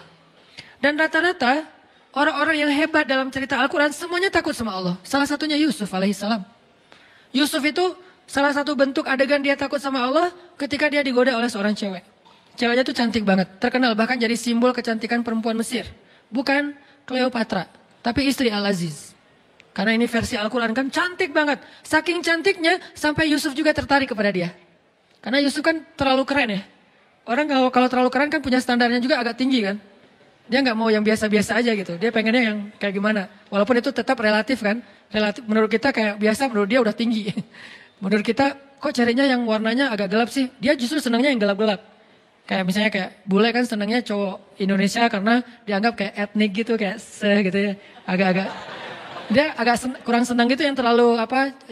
Dan rata-rata orang-orang yang hebat dalam cerita Al-Quran semuanya takut sama Allah. Salah satunya Yusuf alaihissalam. Yusuf itu salah satu bentuk adegan dia takut sama Allah ketika dia digoda oleh seorang cewek. Ceweknya tuh cantik banget, terkenal bahkan jadi simbol kecantikan perempuan Mesir. Bukan Cleopatra, tapi istri Al-Aziz. Karena ini versi Al-Quran kan cantik banget. Saking cantiknya sampai Yusuf juga tertarik kepada dia. Karena Yusuf kan terlalu keren ya. Orang kalau terlalu keren kan punya standarnya juga agak tinggi kan. Dia nggak mau yang biasa-biasa aja gitu. Dia pengennya yang kayak gimana. Walaupun itu tetap relatif kan. Relatif menurut kita kayak biasa, menurut dia udah tinggi. Menurut kita kok carinya yang warnanya agak gelap sih. Dia justru senangnya yang gelap-gelap. Kayak misalnya kayak bule kan senangnya cowok Indonesia karena dianggap kayak etnik gitu, kayak gitu ya. Agak-agak dia kurang senang gitu yang terlalu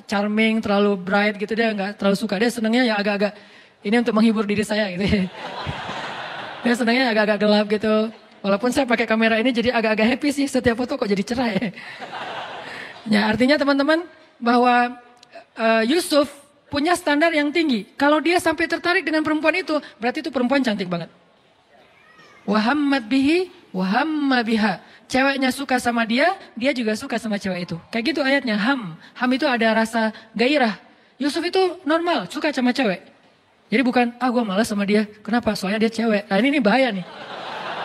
charming, terlalu bright gitu, dia nggak terlalu suka. Dia senangnya yang agak-agak ini untuk menghibur diri saya gitu ya. Dia senangnya agak-agak gelap gitu. Walaupun saya pakai kamera ini jadi agak-agak happy sih, setiap foto kok jadi cerah ya. Ya artinya teman-teman bahwa Yusuf punya standar yang tinggi. Kalau dia sampai tertarik dengan perempuan itu, berarti itu perempuan cantik banget. Wahammad bihi, wahamma biha. Ceweknya suka sama dia, dia juga suka sama cewek itu. Kayak gitu ayatnya, ham. Ham itu ada rasa gairah. Yusuf itu normal, suka sama cewek. Jadi bukan, gue malas sama dia. Kenapa? Soalnya dia cewek. Nah ini bahaya nih.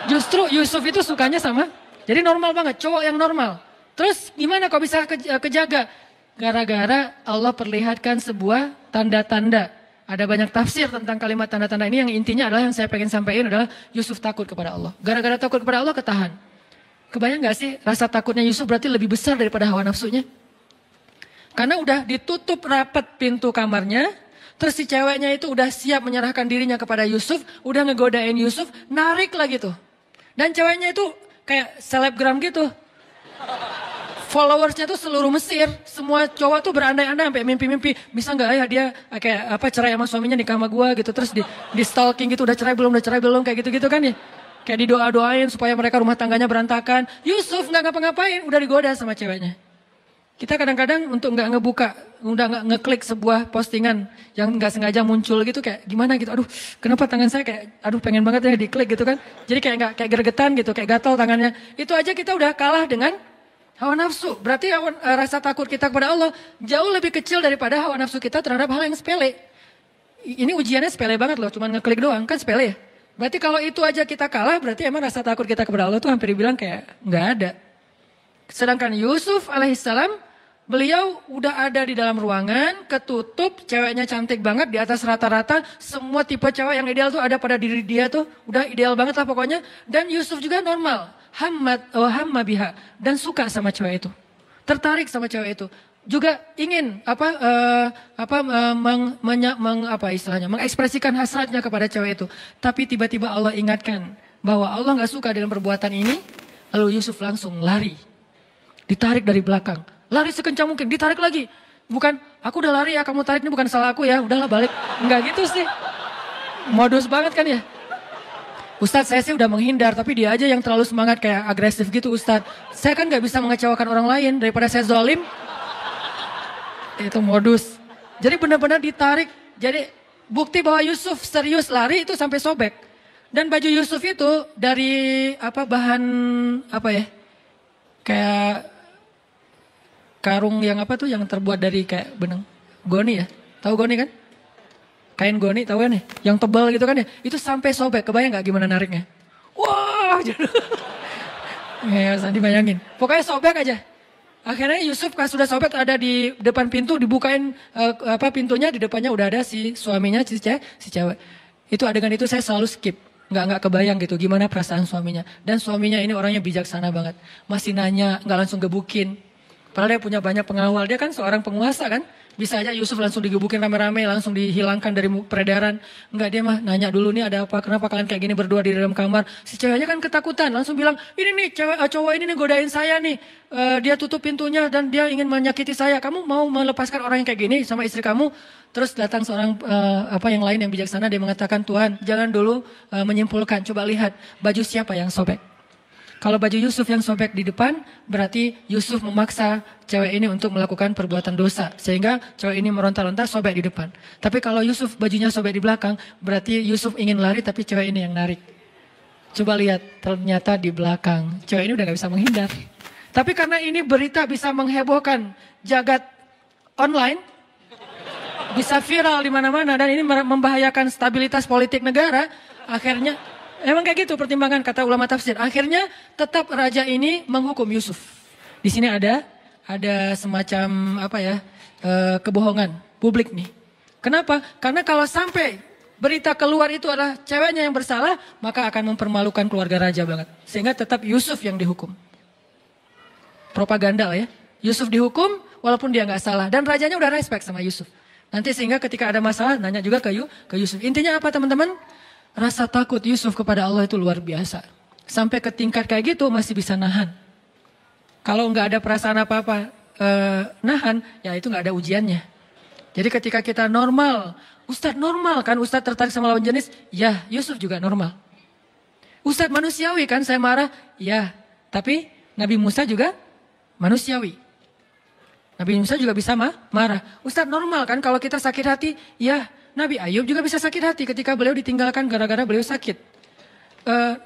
Justru Yusuf itu sukanya sama, jadi normal banget, cowok yang normal. Terus gimana kok bisa kejaga? Gara-gara Allah perlihatkan sebuah tanda-tanda. Ada banyak tafsir tentang kalimat tanda-tanda ini, yang intinya adalah yang saya pengen sampaikan adalah Yusuf takut kepada Allah. Gara-gara takut kepada Allah ketahan. Kebayang gak sih rasa takutnya Yusuf berarti lebih besar daripada hawa nafsunya? Karena udah ditutup rapat pintu kamarnya, terus si ceweknya itu udah siap menyerahkan dirinya kepada Yusuf, udah ngegodain Yusuf, narik lagi tuh. Dan ceweknya itu kayak selebgram gitu. Followersnya tuh seluruh Mesir. Semua cowok tuh berandai-andai sampai mimpi-mimpi. Bisa gak ya dia kayak cerai sama suaminya nikah sama gue gitu. Terus di stalking gitu, udah cerai belum kayak gitu-gitu kan ya. Kayak didoa-doain supaya mereka rumah tangganya berantakan. Yusuf gak ngapa-ngapain, udah digoda sama ceweknya. Kita kadang-kadang untuk nggak ngebuka, udah nggak ngeklik sebuah postingan yang nggak sengaja muncul gitu kayak gimana gitu. Aduh, kenapa tangan saya kayak, pengen banget ya diklik gitu kan. Jadi kayak gergetan gitu, kayak gatal tangannya. Itu aja kita udah kalah dengan hawa nafsu. Berarti rasa takut kita kepada Allah jauh lebih kecil daripada hawa nafsu kita terhadap hal yang sepele. Ini ujiannya sepele banget loh, cuman ngeklik doang kan sepele ya. Berarti kalau itu aja kita kalah, berarti emang rasa takut kita kepada Allah tuh hampir dibilang kayak nggak ada. Sedangkan Yusuf alaihissalam, beliau udah ada di dalam ruangan, ketutup, ceweknya cantik banget, di atas rata-rata, semua tipe cewek yang ideal tuh ada pada diri dia tuh, udah ideal banget lah pokoknya. Dan Yusuf juga normal, hamma biha, dan suka sama cewek itu, tertarik sama cewek itu, juga ingin mengekspresikan hasratnya kepada cewek itu. Tapi tiba-tiba Allah ingatkan bahwa Allah nggak suka dengan perbuatan ini, lalu Yusuf langsung lari. Ditarik dari belakang. Lari sekencang mungkin, ditarik lagi. Bukan, aku udah lari ya, kamu tarik ini bukan salah aku ya, udahlah balik. Enggak gitu sih. Modus banget kan ya. Ustadz saya sih udah menghindar, tapi dia aja yang terlalu semangat kayak agresif gitu Ustadz. Saya kan gak bisa mengecewakan orang lain, daripada saya zalim. Itu modus. Jadi benar-benar ditarik. Jadi bukti bahwa Yusuf serius lari itu sampai sobek. Dan baju Yusuf itu dari bahan kayak karung yang yang terbuat dari kayak benang goni ya, tahu goni kan? Kain goni tahu kan ya? Yang tebal gitu kan ya? Itu sampai sobek, kebayang nggak gimana nariknya? Wah, ya usah dibayangin. Pokoknya sobek aja. Akhirnya Yusuf pas sudah sobek ada di depan pintu, dibukain pintunya, di depannya udah ada si suaminya si cewek. Itu adegan itu saya selalu skip. Nggak kebayang gitu gimana perasaan suaminya. Dan suaminya ini orangnya bijaksana banget. Masih nanya, nggak langsung gebukin. Padahal dia punya banyak pengawal, dia kan seorang penguasa kan. Bisa aja Yusuf langsung digebukin rame-rame, langsung dihilangkan dari peredaran. Enggak, dia mah nanya dulu nih ada apa, kenapa kalian kayak gini berdua di dalam kamar. Si ceweknya kan ketakutan, langsung bilang, ini nih cowok ini nih godain saya nih. Dia tutup pintunya dan dia ingin menyakiti saya. Kamu mau melepaskan orang yang kayak gini sama istri kamu? Terus datang seorang yang lain yang bijaksana, dia mengatakan, Tuhan jangan dulu menyimpulkan, coba lihat baju siapa yang sobek. Kalau baju Yusuf yang sobek di depan, berarti Yusuf memaksa cewek ini untuk melakukan perbuatan dosa. Sehingga cewek ini meronta-ronta sobek di depan. Tapi kalau Yusuf bajunya sobek di belakang, berarti Yusuf ingin lari tapi cewek ini yang narik. Coba lihat, ternyata di belakang. Cewek ini udah gak bisa menghindar. Tapi karena ini berita bisa menghebohkan jagat online, bisa viral di mana-mana, dan ini membahayakan stabilitas politik negara, akhirnya emang kayak gitu pertimbangan kata ulama tafsir. Akhirnya tetap raja ini menghukum Yusuf. Di sini ada semacam kebohongan publik nih. Kenapa? Karena kalau sampai berita keluar itu adalah ceweknya yang bersalah, maka akan mempermalukan keluarga raja banget. Sehingga tetap Yusuf yang dihukum. Propaganda lah ya. Yusuf dihukum walaupun dia nggak salah. Dan rajanya udah respect sama Yusuf. Nanti sehingga ketika ada masalah nanya juga ke Yusuf. Intinya apa teman-teman? Rasa takut Yusuf kepada Allah itu luar biasa. Sampai ke tingkat kayak gitu masih bisa nahan. Kalau nggak ada perasaan apa-apa nahan, ya itu nggak ada ujiannya. Jadi ketika kita normal, Ustadz normal kan, Ustadz tertarik sama lawan jenis, ya Yusuf juga normal. Ustadz manusiawi kan saya marah? Ya, tapi Nabi Musa juga manusiawi. Nabi Musa juga bisa marah. Ustadz normal kan kalau kita sakit hati? Ya, Nabi Ayub juga bisa sakit hati ketika beliau ditinggalkan gara-gara beliau sakit.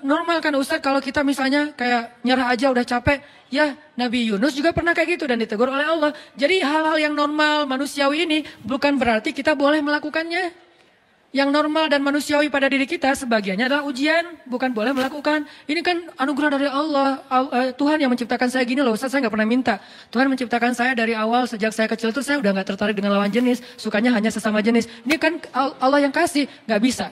Normal kan Ustadz kalau kita misalnya kayak nyerah aja udah capek? Ya, Nabi Yunus juga pernah kayak gitu dan ditegur oleh Allah. Jadi hal-hal yang normal manusiawi ini bukan berarti kita boleh melakukannya. Yang normal dan manusiawi pada diri kita sebagiannya adalah ujian, bukan boleh melakukan. Ini kan anugerah dari Allah. Tuhan yang menciptakan saya gini loh, Ustaz, saya gak pernah minta. Tuhan menciptakan saya dari awal, sejak saya kecil tuh saya udah gak tertarik dengan lawan jenis, sukanya hanya sesama jenis. Ini kan Allah yang kasih, gak bisa.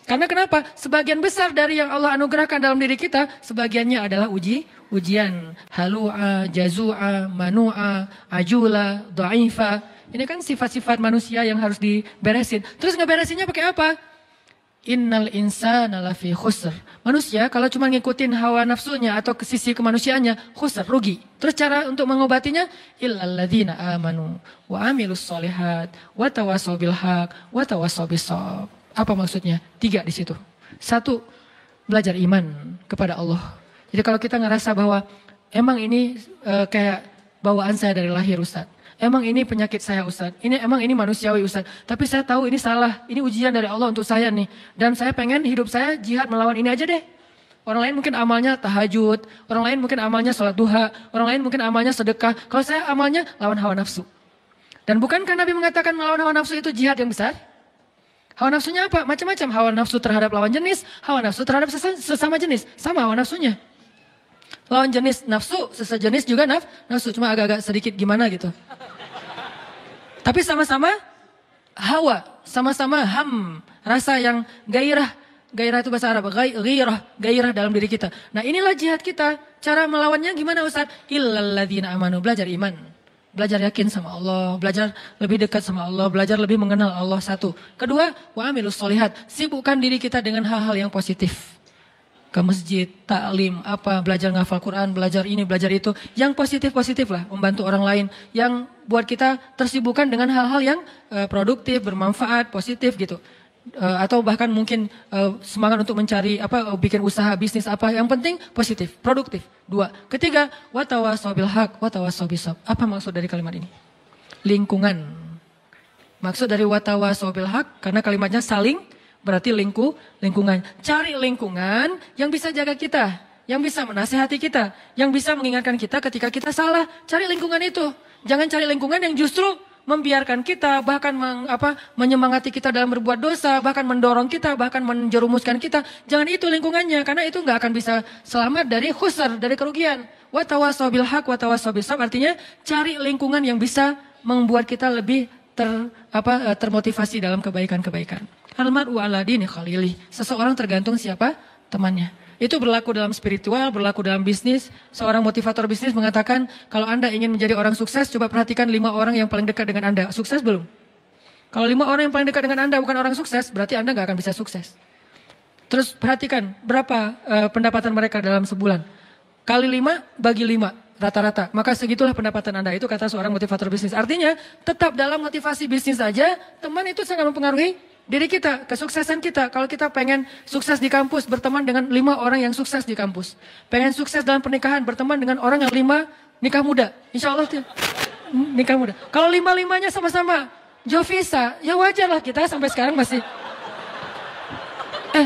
Karena kenapa? Sebagian besar dari yang Allah anugerahkan dalam diri kita, sebagiannya adalah ujian. Halu'a, jazu'a, manu'a, ajula, dha'ifa. Ini kan sifat-sifat manusia yang harus diberesin. Terus ngeberesinnya pakai apa? Innal insana lafi khusr. Manusia kalau cuma ngikutin hawa nafsunya atau ke sisi kemanusiaannya, khusr, rugi. Terus cara untuk mengobatinya? Illal ladzina amanu wa amilus solihat wa tawassaw bil haq wa tawassaw bis shawab. Apa maksudnya? 3 di situ. 1, belajar iman kepada Allah. Jadi kalau kita ngerasa bahwa emang ini kayak bawaan saya dari lahir, Ustaz. Emang ini penyakit saya, Ustaz. Emang ini manusiawi, Ustaz. Tapi saya tahu ini salah. Ini ujian dari Allah untuk saya nih. Dan saya pengen hidup saya jihad melawan ini aja deh. Orang lain mungkin amalnya tahajud. Orang lain mungkin amalnya sholat duha. Orang lain mungkin amalnya sedekah. Kalau saya amalnya lawan hawa nafsu. Dan bukankah Nabi mengatakan melawan hawa nafsu itu jihad yang besar? Hawa nafsunya apa? Macam-macam. Hawa nafsu terhadap lawan jenis. Hawa nafsu terhadap sesama jenis. Sama hawa nafsunya. Lawan jenis nafsu, sesejenis juga nafsu. Cuma agak-agak sedikit gimana gitu. Tapi sama-sama hawa, sama-sama rasa yang gairah. Gairah itu bahasa Arab, gairah dalam diri kita. Nah inilah jihad kita. Cara melawannya gimana Ustaz? Illal ladzina amanu, belajar iman. Belajar yakin sama Allah, belajar lebih dekat sama Allah, belajar lebih mengenal Allah, 1. Kedua, wa amilus solihat, sibukkan diri kita dengan hal-hal yang positif. Ke masjid, taklim, belajar ngafal Quran, belajar ini, belajar itu. Yang positif-positif lah, membantu orang lain. Yang buat kita tersibukkan dengan hal-hal yang produktif, bermanfaat, positif gitu. Atau bahkan mungkin semangat untuk mencari, bikin usaha, bisnis Yang penting positif, produktif. 2. Ketiga, watawassaw bil haq, watawassaw bis sabr. Apa maksud dari kalimat ini? Lingkungan. Maksud dari watawassaw bil haq, karena kalimatnya saling, berarti lingkungan. Cari lingkungan yang bisa jaga kita, yang bisa menasihati kita, yang bisa mengingatkan kita ketika kita salah. Cari lingkungan itu. Jangan cari lingkungan yang justru membiarkan kita, bahkan menyemangati kita dalam berbuat dosa, bahkan mendorong kita, bahkan menjerumuskan kita. Jangan itu lingkungannya, karena itu nggak akan bisa selamat dari khusr, dari kerugian. Wa tawassaw bil haq wa tawassaw bis sabr, artinya cari lingkungan yang bisa membuat kita lebih termotivasi dalam kebaikan-kebaikan. Al-mar'u ala dini khalili. Seseorang tergantung siapa temannya. Itu berlaku dalam spiritual, berlaku dalam bisnis. Seorang motivator bisnis mengatakan, kalau Anda ingin menjadi orang sukses, coba perhatikan 5 orang yang paling dekat dengan Anda. Sukses belum? Kalau 5 orang yang paling dekat dengan Anda bukan orang sukses, berarti Anda gak akan bisa sukses. Terus perhatikan, berapa pendapatan mereka dalam sebulan. Kali 5, bagi 5. Rata-rata, maka segitulah pendapatan Anda. Itu kata seorang motivator bisnis. Artinya, tetap dalam motivasi bisnis saja, teman itu sangat mempengaruhi diri kita, kesuksesan kita. Kalau kita pengen sukses di kampus, berteman dengan 5 orang yang sukses di kampus. Pengen sukses dalam pernikahan, berteman dengan orang yang 5 nikah muda. Insya Allah nikah muda. Kalau 5-5-nya sama-sama Jovisa, ya wajar lah kita sampai sekarang masih.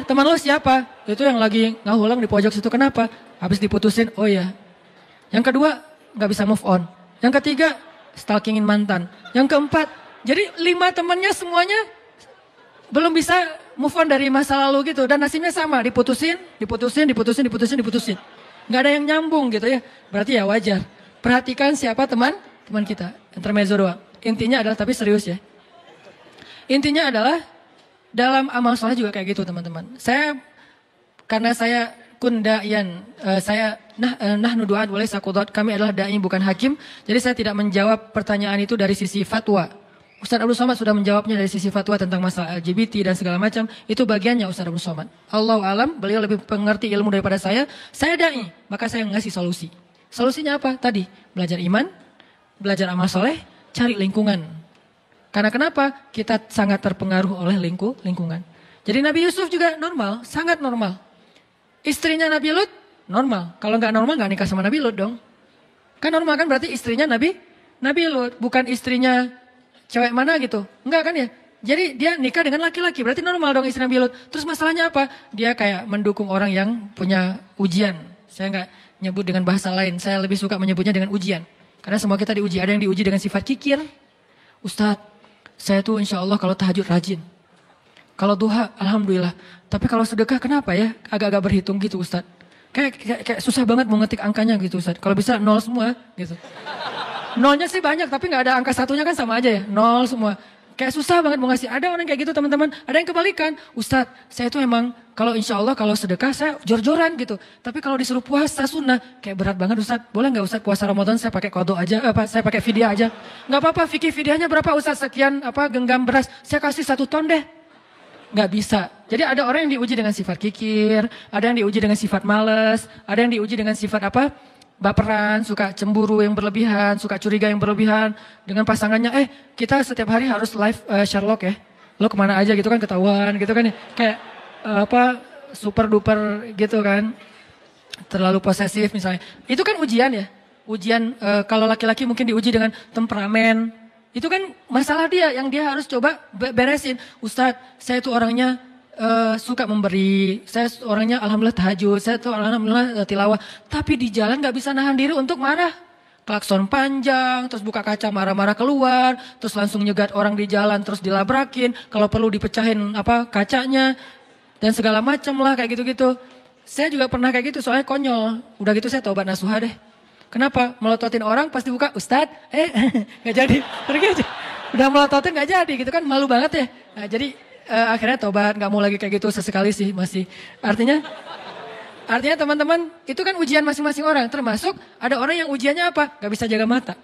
Teman lo siapa? Itu yang lagi ngahulang di pojok situ. Kenapa? Habis diputusin, oh ya. Yang kedua, gak bisa move on. Yang ketiga, stalkingin mantan. Yang keempat, jadi 5 temannya semuanya belum bisa move on dari masa lalu gitu. Dan nasibnya sama, diputusin. Gak ada yang nyambung gitu ya. Berarti ya wajar. Perhatikan siapa teman kita. Intermezzo doang. Intinya adalah, tapi serius ya. Intinya adalah, dalam amal soleh juga kayak gitu teman-teman. Karena saya kundayan, saya nahnu du'at wa laysa qudat, kami adalah dai bukan hakim. Jadi saya tidak menjawab pertanyaan itu dari sisi fatwa. Ustaz Abdul Somad sudah menjawabnya dari sisi fatwa tentang masalah LGBT dan segala macam. Itu bagiannya Ustaz Abdul Somad. Allahu alam, beliau lebih mengerti ilmu daripada saya. Saya dai, maka saya ngasih solusi. Solusinya apa? Tadi, belajar iman, belajar amal soleh, cari lingkungan. Karena kenapa? Kita sangat terpengaruh oleh lingkungan. Jadi Nabi Yusuf juga normal, sangat normal. Istrinya Nabi Lut normal. Kalau nggak normal nggak nikah sama Nabi Lut dong. Kan normal kan berarti istrinya Nabi Lut, bukan istrinya cewek mana gitu. Enggak kan ya? Jadi dia nikah dengan laki-laki, berarti normal dong istri Nabi Lut. Terus masalahnya apa? Dia kayak mendukung orang yang punya ujian. Saya nggak nyebut dengan bahasa lain, saya lebih suka menyebutnya dengan ujian. Karena semua kita diuji, ada yang diuji dengan sifat kikir. Ustadz, saya tuh insya Allah kalau tahajud rajin. Kalau duha, alhamdulillah. Tapi kalau sedekah kenapa ya? Agak-agak berhitung gitu Ustadz. Kayak susah banget mau ngetik angkanya gitu Ustadz. Kalau bisa nol semua gitu. Nolnya sih banyak, tapi nggak ada angka satunya kan sama aja ya. Nol semua. Kayak susah banget mau ngasih. Ada orang kayak gitu teman-teman. Ada yang kebalikan. Ustadz, saya tuh emang kalau insya Allah kalau sedekah saya jor-joran gitu. Tapi kalau disuruh puasa sunnah, kayak berat banget Ustadz. Boleh nggak Ustadz puasa Ramadan saya pakai qadha aja, saya pakai fidyah aja. Nggak apa-apa, fikih fidyahnya berapa Ustadz? Sekian genggam beras, saya kasih 1 ton deh. Nggak bisa. Jadi ada orang yang diuji dengan sifat kikir, ada yang diuji dengan sifat males, ada yang diuji dengan sifat baperan, suka cemburu yang berlebihan, suka curiga yang berlebihan dengan pasangannya. Kita setiap hari harus live Sherlock ya. Lo kemana aja gitu kan ketahuan gitu kan ya. Kayak super duper gitu kan. Terlalu posesif misalnya. Itu kan ujian ya. Ujian kalau laki-laki mungkin diuji dengan temperamen. Itu kan masalah dia yang dia harus coba beresin. Ustadz, saya itu orangnya suka memberi, saya orangnya alhamdulillah tahajud, saya tuh alhamdulillah tilawah. Tapi di jalan gak bisa nahan diri untuk marah. Klakson panjang, terus buka kaca marah-marah keluar, terus langsung nyegat orang di jalan, terus dilabrakin. Kalau perlu dipecahin kacanya, dan segala macam lah kayak gitu-gitu. Saya juga pernah kayak gitu, soalnya konyol. Udah gitu saya tobat nasuha deh. Kenapa? Melototin orang pas dibuka, Ustadz, gak jadi, pergi aja. Udah melototin gak jadi gitu kan, malu banget ya. Nah, jadi akhirnya tobat, gak mau lagi kayak gitu, sesekali sih masih. Artinya teman-teman, itu kan ujian masing-masing orang. Termasuk ada orang yang ujiannya apa? Gak bisa jaga mata.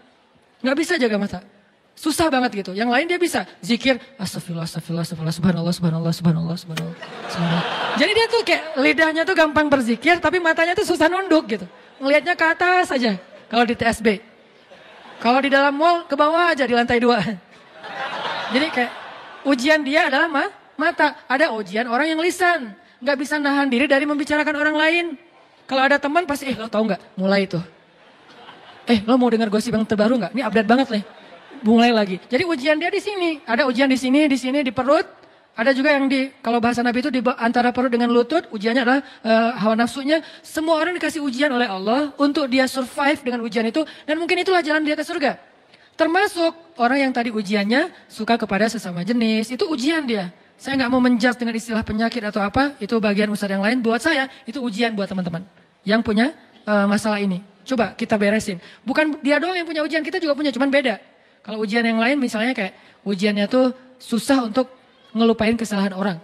Gak bisa jaga mata. Susah banget gitu. Yang lain dia bisa zikir, astagfirullah, astagfirullah, astagfirullah, subhanallah, subhanallah, subhanallah, subhanallah, subhanallah. Jadi dia tuh kayak lidahnya tuh gampang berzikir, tapi matanya tuh susah nunduk gitu. Ngelihatnya ke atas saja kalau di TSB. Kalau di dalam mall ke bawah aja di lantai 2. Jadi kayak ujian dia adalah mata. Ada ujian orang yang lisan. Gak bisa nahan diri dari membicarakan orang lain. Kalau ada teman pasti, lo tau gak? Mulai itu. Lo mau dengar gosip yang terbaru gak? Ini update banget nih. Mulai lagi. Jadi ujian dia di sini. Ada ujian di sini, di perut. Ada juga yang kalau bahasa Nabi itu di antara perut dengan lutut. Ujiannya adalah hawa nafsunya. Semua orang dikasih ujian oleh Allah untuk dia survive dengan ujian itu. Dan mungkin itulah jalan dia ke surga. Termasuk orang yang tadi ujiannya suka kepada sesama jenis. Itu ujian dia. Saya nggak mau menjudge dengan istilah penyakit atau apa. Itu bagian ustadz yang lain. Buat saya itu ujian buat teman-teman. Yang punya masalah ini. Coba kita beresin. Bukan dia doang yang punya ujian. Kita juga punya, cuman beda. Kalau ujian yang lain misalnya kayak ujiannya tuh susah untuk ngelupain kesalahan orang.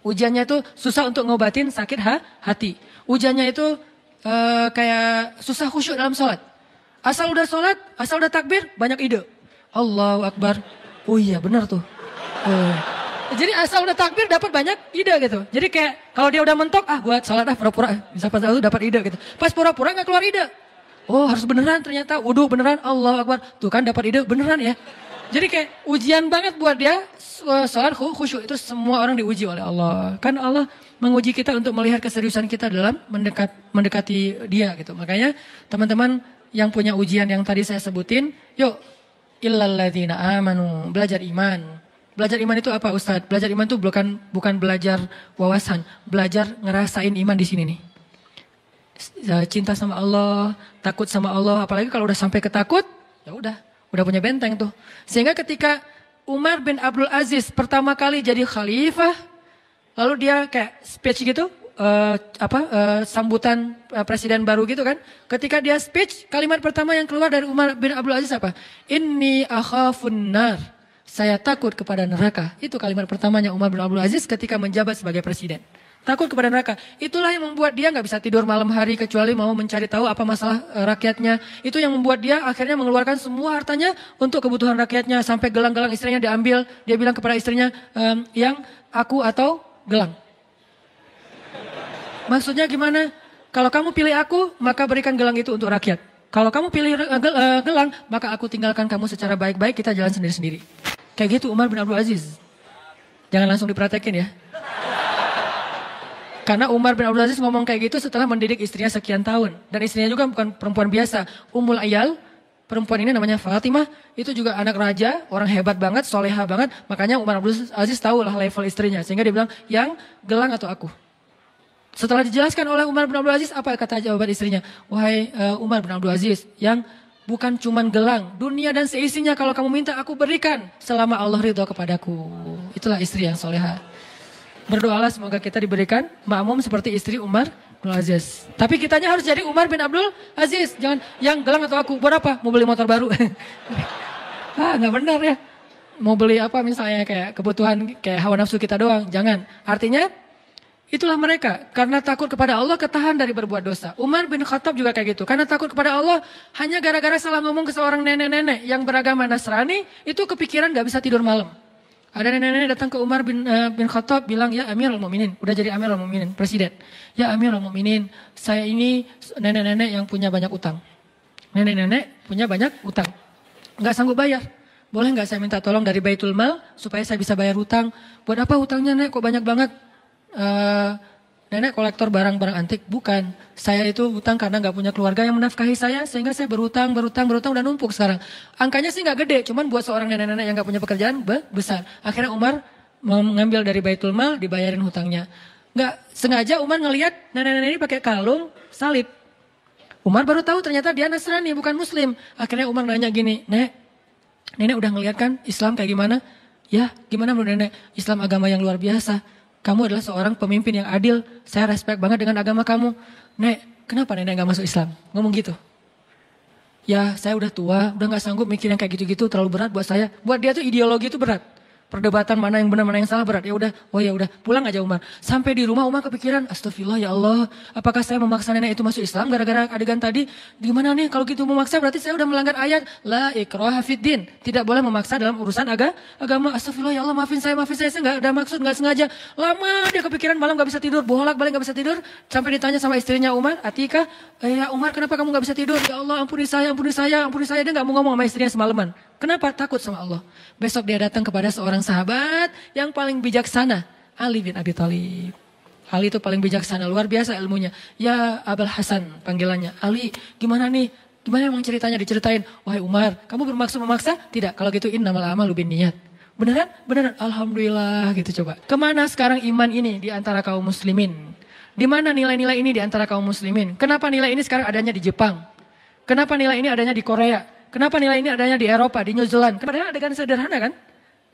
Ujiannya itu susah untuk ngobatin sakit hati. Ujiannya itu kayak susah khusyuk dalam sholat. Asal udah sholat, asal udah takbir, banyak ide. Allahu Akbar. Oh iya benar tuh. Jadi asal udah takbir dapat banyak ide gitu. Jadi kayak kalau dia udah mentok, buat sholat pura-pura. Bisa pas itu dapat ide gitu. Pas pura-pura gak keluar ide. Oh harus beneran ternyata. Wudu beneran, Allahu Akbar. Tuh kan dapat ide beneran ya. Jadi kayak ujian banget buat dia, sholat khusyuk itu semua orang diuji oleh Allah. Kan Allah menguji kita untuk melihat keseriusan kita dalam mendekati dia gitu. Makanya teman-teman yang punya ujian yang tadi saya sebutin, yuk illalladzina amanu, belajar iman. Belajar iman itu apa Ustadz? Belajar iman itu bukan belajar wawasan, belajar ngerasain iman di sini nih. Cinta sama Allah, takut sama Allah, apalagi kalau udah sampai ketakut, ya udah punya benteng tuh. Sehingga ketika Umar bin Abdul Aziz pertama kali jadi khalifah, lalu dia kayak speech gitu, sambutan presiden baru gitu kan. Ketika dia speech, kalimat pertama yang keluar dari Umar bin Abdul Aziz apa? Inni akhafun nar. Saya takut kepada neraka. Itu kalimat pertamanya Umar bin Abdul Aziz ketika menjabat sebagai presiden. Takut kepada neraka. Itulah yang membuat dia nggak bisa tidur malam hari kecuali mau mencari tahu apa masalah rakyatnya. Itu yang membuat dia akhirnya mengeluarkan semua hartanya untuk kebutuhan rakyatnya. Sampai gelang-gelang istrinya diambil. Dia bilang kepada istrinya, yang aku atau gelang. Maksudnya gimana? Kalau kamu pilih aku, maka berikan gelang itu untuk rakyat. Kalau kamu pilih gelang, maka aku tinggalkan kamu secara baik-baik, kita jalan sendiri-sendiri. Kayak gitu Umar bin Abdul Aziz. Jangan langsung dipraktekin ya. Karena Umar bin Abdul Aziz ngomong kayak gitu setelah mendidik istrinya sekian tahun. Dan istrinya juga bukan perempuan biasa. Ummul Ayal, perempuan ini namanya Fatimah. Itu juga anak raja, orang hebat banget, soleha banget. Makanya Umar bin Abdul Aziz tahu lah level istrinya. Sehingga dia bilang, yang gelang atau aku? Setelah dijelaskan oleh Umar bin Abdul Aziz, apa kata jawaban istrinya? Wahai Umar bin Abdul Aziz, yang bukan cuman gelang, dunia dan seisinya kalau kamu minta aku berikan selama Allah ridho kepadaku. Itulah istri yang soleha. Berdoalah semoga kita diberikan makmum seperti istri Umar bin Aziz. Tapi kitanya harus jadi Umar bin Abdul Aziz. Jangan yang gelang atau aku. Buat apa? Mau beli motor baru. Nggak benar ya. Mau beli apa misalnya kayak kebutuhan kayak hawa nafsu kita doang. Jangan. Artinya itulah mereka. Karena takut kepada Allah ketahan dari berbuat dosa. Umar bin Khattab juga kayak gitu. Karena takut kepada Allah hanya gara-gara salah ngomong ke seorang nenek-nenek yang beragama Nasrani. Itu kepikiran gak bisa tidur malam. Ada nenek-nenek datang ke Umar bin Khattab bilang, ya Amirul Mukminin, udah jadi Amirul Mukminin, presiden. Ya Amirul Mukminin, saya ini nenek-nenek yang punya banyak utang. Nenek-nenek punya banyak utang. Nggak sanggup bayar. Boleh nggak saya minta tolong dari Baitul Mal supaya saya bisa bayar utang? Buat apa utangnya nek? Kok banyak banget? Nenek kolektor barang-barang antik? Bukan. Saya itu hutang karena nggak punya keluarga yang menafkahi saya, sehingga saya berhutang, udah numpuk sekarang. Angkanya sih nggak gede, cuman buat seorang nenek-nenek yang nggak punya pekerjaan besar. Akhirnya Umar mengambil dari Baitul Mal, dibayarin hutangnya. Nggak sengaja Umar ngelihat nenek-nenek ini pakai kalung salib. Umar baru tahu ternyata dia Nasrani, bukan Muslim. Akhirnya Umar nanya gini, nenek udah ngelihat kan Islam kayak gimana? Ya, gimana menurut nenek? Islam agama yang luar biasa. Kamu adalah seorang pemimpin yang adil. Saya respect banget dengan agama kamu. Nek, kenapa nenek gak masuk Islam? Ngomong gitu. Ya, saya udah tua, udah gak sanggup mikir yang kayak gitu-gitu, terlalu berat buat saya. Buat dia tuh ideologi itu berat. Perdebatan mana yang benar, mana yang salah berat. Ya udah, pulang aja Umar. Sampai di rumah Umar kepikiran, astagfirullah ya Allah, apakah saya memaksa nenek itu masuk Islam gara-gara adegan tadi? Gimana nih kalau gitu memaksa berarti saya udah melanggar ayat la ikraha fiddin. Tidak boleh memaksa dalam urusan agama. Astagfirullah ya Allah, maafin saya nggak ada maksud, nggak sengaja. Lama dia kepikiran, malam nggak bisa tidur, bolak-balik nggak bisa tidur. Sampai ditanya sama istrinya Umar, Atika, ya Umar kenapa kamu nggak bisa tidur? Ya Allah ampuni saya. Dia nggak mau ngomong sama istrinya semalaman. Kenapa? Takut sama Allah. Besok dia datang kepada seorang sahabat yang paling bijaksana, Ali bin Abi Thalib. Ali itu paling bijaksana, luar biasa ilmunya. Ya Abul Hasan panggilannya. Ali, gimana nih? Gimana emang ceritanya? Diceritain. Wahai Umar, kamu bermaksud memaksa? Tidak. Kalau gitu innamal a'malu binniyat. Beneran? Beneran. Alhamdulillah gitu coba. Kemana sekarang iman ini di antara kaum muslimin? Di mana nilai-nilai ini di antara kaum muslimin? Kenapa nilai ini sekarang adanya di Jepang? Kenapa nilai ini adanya di Korea? Kenapa nilai ini adanya di Eropa, di New Zealand? Padahal adegan sederhana kan?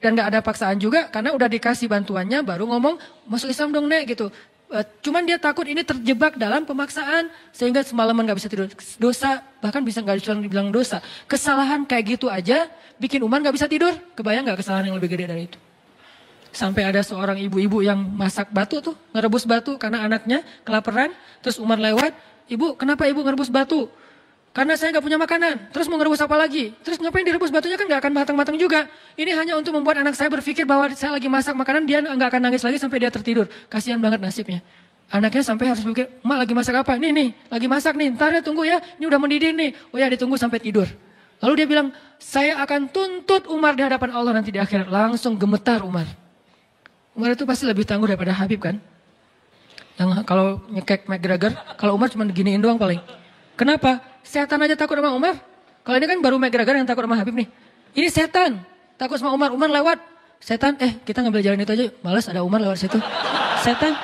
Dan gak ada paksaan juga karena udah dikasih bantuannya baru ngomong masuk Islam dong nek gitu. Cuman dia takut ini terjebak dalam pemaksaan sehingga semalaman gak bisa tidur. Dosa, bahkan bisa gak dibilang dosa. Kesalahan kayak gitu aja bikin Umar gak bisa tidur. Kebayang gak kesalahan yang lebih gede dari itu? Sampai ada seorang ibu-ibu yang masak batu tuh, ngerebus batu karena anaknya kelaparan. Terus Umar lewat, ibu kenapa ibu ngerebus batu? Karena saya nggak punya makanan, terus mau ngerebus apa lagi? Terus ngapain direbus batunya kan nggak akan matang-matang juga. Ini hanya untuk membuat anak saya berpikir bahwa saya lagi masak makanan, dia nggak akan nangis lagi sampai dia tertidur. Kasihan banget nasibnya. Anaknya sampai harus berpikir, Mak lagi masak apa? Nih, lagi masak nih, ntar ya tunggu ya, ini udah mendidih nih. Oh ya ditunggu sampai tidur. Lalu dia bilang, saya akan tuntut Umar di hadapan Allah nanti di akhirat. Langsung gemetar Umar. Umar itu pasti lebih tangguh daripada Habib kan? Yang kalau nyekek McGregor, kalau Umar cuma diginiin doang paling. Kenapa? Setan aja takut sama Umar. Kalau ini kan baru McGregor yang takut sama Habib nih. Ini setan. Takut sama Umar. Umar lewat. Setan, kita ngambil jalan itu aja. Males ada Umar lewat situ. Setan.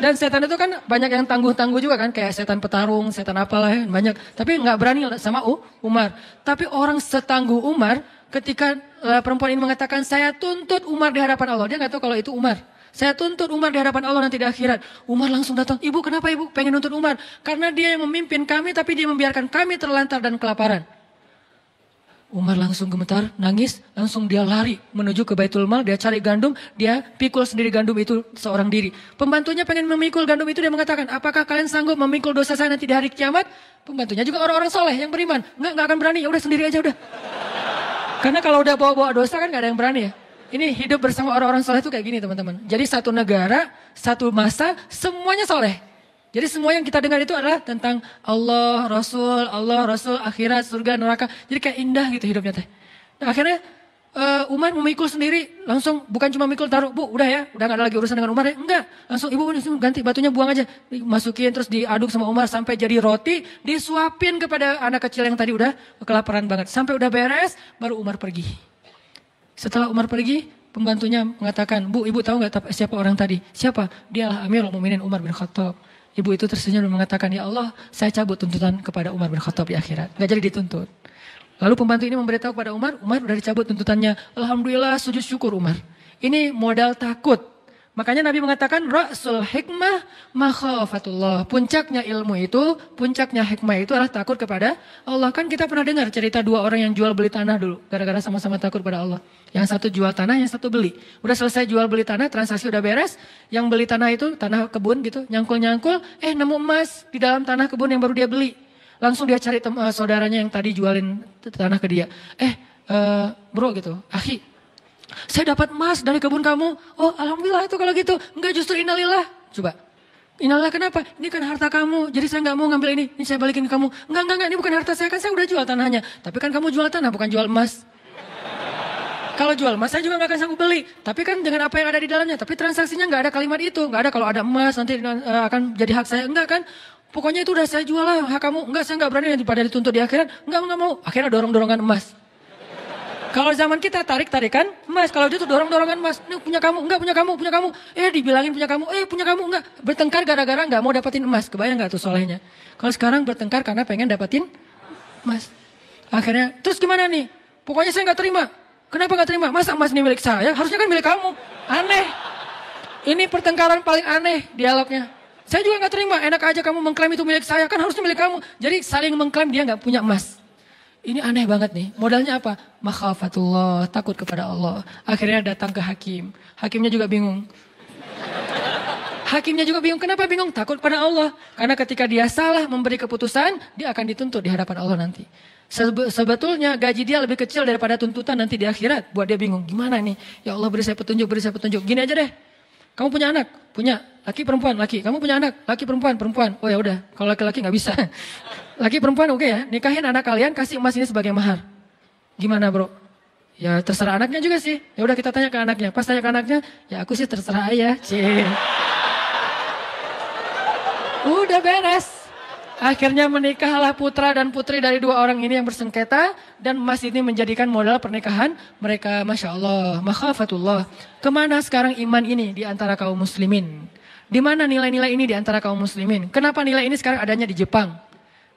Dan setan itu kan banyak yang tangguh-tangguh juga kan. Kayak setan petarung, setan apalah ya. Banyak. Tapi nggak berani sama Umar. Tapi orang setangguh Umar ketika perempuan ini mengatakan saya tuntut Umar di hadapan Allah. Dia nggak tahu kalau itu Umar. Saya tuntut Umar di hadapan Allah nanti di akhirat. Umar langsung datang. Ibu kenapa ibu pengen nuntut Umar? Karena dia yang memimpin kami tapi dia membiarkan kami terlantar dan kelaparan. Umar langsung gemetar, nangis. Langsung dia lari menuju ke Baitul Mal. Dia cari gandum. Dia pikul sendiri gandum itu seorang diri. Pembantunya pengen memikul gandum itu. Dia mengatakan apakah kalian sanggup memikul dosa saya nanti di hari kiamat? Pembantunya juga orang-orang soleh yang beriman. Nggak akan berani. Ya udah sendiri aja udah. Karena kalau udah bawa-bawa dosa kan nggak ada yang berani ya. Ini hidup bersama orang-orang soleh itu kayak gini teman-teman. Jadi satu negara, satu masa, semuanya soleh. Jadi semua yang kita dengar itu adalah tentang Allah, Rasul, akhirat, surga, neraka. Jadi kayak indah gitu hidupnya teh. Nah, akhirnya Umar memikul sendiri, langsung bukan cuma mikul taruh, Bu udah ya, udah gak ada lagi urusan dengan Umar ya, enggak. Langsung ibu ganti batunya buang aja, masukin terus diaduk sama Umar sampai jadi roti, disuapin kepada anak kecil yang tadi udah kelaparan banget. Sampai udah beres, baru Umar pergi. Setelah Umar pergi, pembantunya mengatakan, Bu ibu tahu gak siapa orang tadi? Siapa? Dialah Amirul Mukminin Umar bin Khattab. Ibu itu tersenyum dan mengatakan, ya Allah saya cabut tuntutan kepada Umar bin Khattab di akhirat. Gak jadi dituntut. Lalu pembantu ini memberitahu kepada Umar, Umar udah dicabut tuntutannya. Alhamdulillah sujud syukur Umar. Ini modal takut. Makanya Nabi mengatakan, Ra'sul hikmah makhafatullah. Puncaknya ilmu itu, puncaknya hikmah itu adalah takut kepada Allah. Kan kita pernah dengar cerita dua orang yang jual beli tanah dulu. Gara-gara sama-sama takut pada Allah. Yang satu jual tanah, yang satu beli. Udah selesai jual beli tanah, transaksi udah beres. Yang beli tanah itu, tanah kebun gitu, nyangkul-nyangkul. Nemu emas di dalam tanah kebun yang baru dia beli. Langsung dia cari saudaranya yang tadi jualin tanah ke dia. Bro gitu, akhi, saya dapat emas dari kebun kamu. Oh alhamdulillah itu kalau gitu. Enggak, justru innalillah. Coba, innalillah kenapa? Ini kan harta kamu, jadi saya gak mau ngambil ini saya balikin ke kamu. Enggak, ini bukan harta saya, kan saya udah jual tanahnya. Tapi kan kamu jual tanah, bukan jual emas. Kalau jual emas saya juga gak akan sanggup beli. Tapi kan dengan apa yang ada di dalamnya. Tapi transaksinya gak ada kalimat itu. Gak ada kalau ada emas nanti akan jadi hak saya. Enggak kan. Pokoknya itu udah saya jual lah hak kamu. Enggak, saya gak berani nanti pada dituntut di akhirat. Enggak mau. Akhirnya dorong-dorongan emas. Kalau zaman kita tarik-tarikan emas. Kalau dia tuh dorong-dorongan emas. Ini punya kamu, enggak punya kamu. Dibilangin punya kamu, punya kamu, enggak. Bertengkar gara-gara gak mau dapetin emas. Kebayang gak tuh solehnya? Kalau sekarang bertengkar karena pengen dapetin emas. Akhirnya, terus gimana nih? Pokoknya saya gak terima. Kenapa gak terima? Masa emas ini milik saya? Harusnya kan milik kamu. Aneh. Ini pertengkaran paling aneh dialognya. Saya juga gak terima, enak aja kamu mengklaim itu milik saya, kan harusnya milik kamu. Jadi saling mengklaim dia gak punya emas. Ini aneh banget nih, modalnya apa? Makhafatullah, takut kepada Allah. Akhirnya datang ke hakim. Hakimnya juga bingung. Kenapa bingung? Takut pada Allah. Karena ketika dia salah memberi keputusan, dia akan dituntut di hadapan Allah nanti. Sebetulnya gaji dia lebih kecil daripada tuntutan nanti di akhirat. Buat dia bingung, gimana nih? Ya Allah beri saya petunjuk. Gini aja deh. Kamu punya anak? Punya. Laki perempuan? Laki. Kamu punya anak? Laki perempuan? Oh ya udah, kalau laki-laki nggak bisa. Laki perempuan oke ya. Nikahin anak kalian, kasih emas ini sebagai mahar. Gimana bro? Ya terserah anaknya juga sih. Ya udah kita tanya ke anaknya. Pas tanya ke anaknya, ya aku sih terserah ayah. Udah beres. Akhirnya menikahlah putra dan putri dari dua orang ini yang bersengketa. Dan emas ini menjadikan modal pernikahan mereka. Masya Allah, makhafatullah. Kemana sekarang iman ini di antara kaum muslimin? Di mana nilai-nilai ini di antara kaum muslimin? Kenapa nilai ini sekarang adanya di Jepang?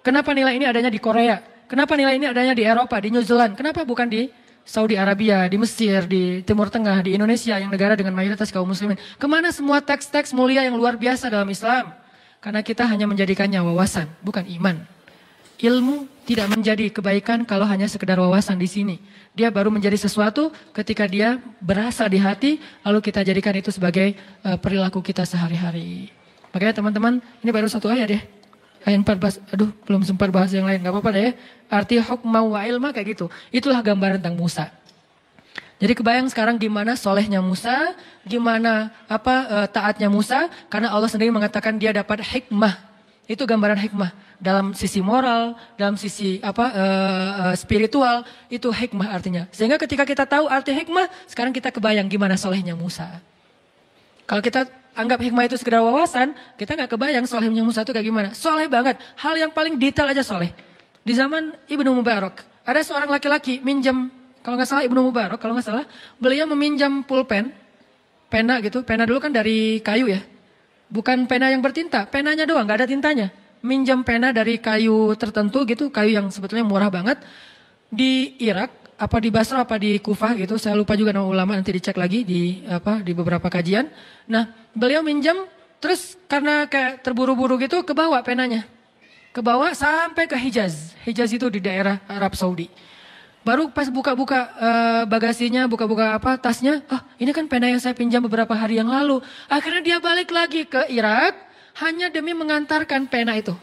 Kenapa nilai ini adanya di Korea? Kenapa nilai ini adanya di Eropa, di New Zealand? Kenapa bukan di Saudi Arabia, di Mesir, di Timur Tengah, di Indonesia yang negara dengan mayoritas kaum muslimin? Kemana semua teks-teks mulia yang luar biasa dalam Islam? Karena kita hanya menjadikannya wawasan, bukan iman. Ilmu tidak menjadi kebaikan kalau hanya sekedar wawasan di sini. Dia baru menjadi sesuatu ketika dia berasa di hati, lalu kita jadikan itu sebagai perilaku kita sehari-hari. Makanya teman-teman, ini baru satu ayat ya. Ayat 14, belum sempat bahas yang lain, gak apa-apa deh ya. Arti hukma wa ilma kayak gitu. Itulah gambaran tentang Musa. Jadi kebayang sekarang gimana solehnya Musa, gimana taatnya Musa, karena Allah sendiri mengatakan dia dapat hikmah. Itu gambaran hikmah dalam sisi moral, dalam sisi spiritual, itu hikmah artinya. Sehingga ketika kita tahu arti hikmah, sekarang kita kebayang gimana solehnya Musa. Kalau kita anggap hikmah itu sekedar wawasan, kita nggak kebayang solehnya Musa itu kayak gimana. Soleh banget, hal yang paling detail aja soleh. Di zaman Ibnu Mubarak, ada seorang laki-laki minjem. Kalau nggak salah Ibnu Mubarak, kalau nggak salah, beliau meminjam pulpen, pena gitu. Pena dulu kan dari kayu ya. Bukan pena yang bertinta, penanya doang, nggak ada tintanya. Minjam pena dari kayu tertentu gitu, kayu yang sebetulnya murah banget. Di Irak, apa di Basra, apa di Kufah gitu, saya lupa juga nama ulama, nanti dicek lagi di beberapa kajian. Nah, beliau minjam, terus karena kayak terburu-buru gitu, kebawa penanya. Kebawa sampai ke Hijaz. Hijaz itu di daerah Arab Saudi. Baru pas buka-buka bagasinya, buka-buka tasnya, ini kan pena yang saya pinjam beberapa hari yang lalu. Akhirnya dia balik lagi ke Irak hanya demi mengantarkan pena itu.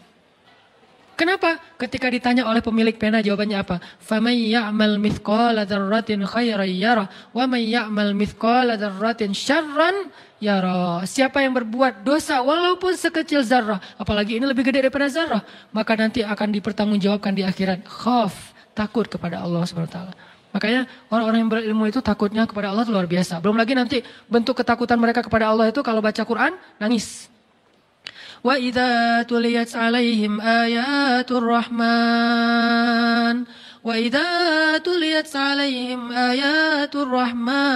Kenapa? Ketika ditanya oleh pemilik pena jawabannya apa? فَمَنْ يَعْمَلْ مِثْقَالَ ذَرَّةٍ خَيْرًا يَرَهُ وَمَنْ يَعْمَلْ مِثْقَالَ ذَرَّةٍ شَرًّا يَرَهُ. Siapa yang berbuat dosa walaupun sekecil zarrah, apalagi ini lebih gede daripada zarrah, maka nanti akan dipertanggungjawabkan di akhirat. Khaf, takut kepada Allah SWT. Makanya orang-orang yang berilmu itu takutnya kepada Allah itu luar biasa. Belum lagi nanti bentuk ketakutan mereka kepada Allah itu kalau baca Quran, nangis. Wa idza tuliyat 'alaihim ayatur rahman wa idza tuliyat 'alaihim ayatur rahman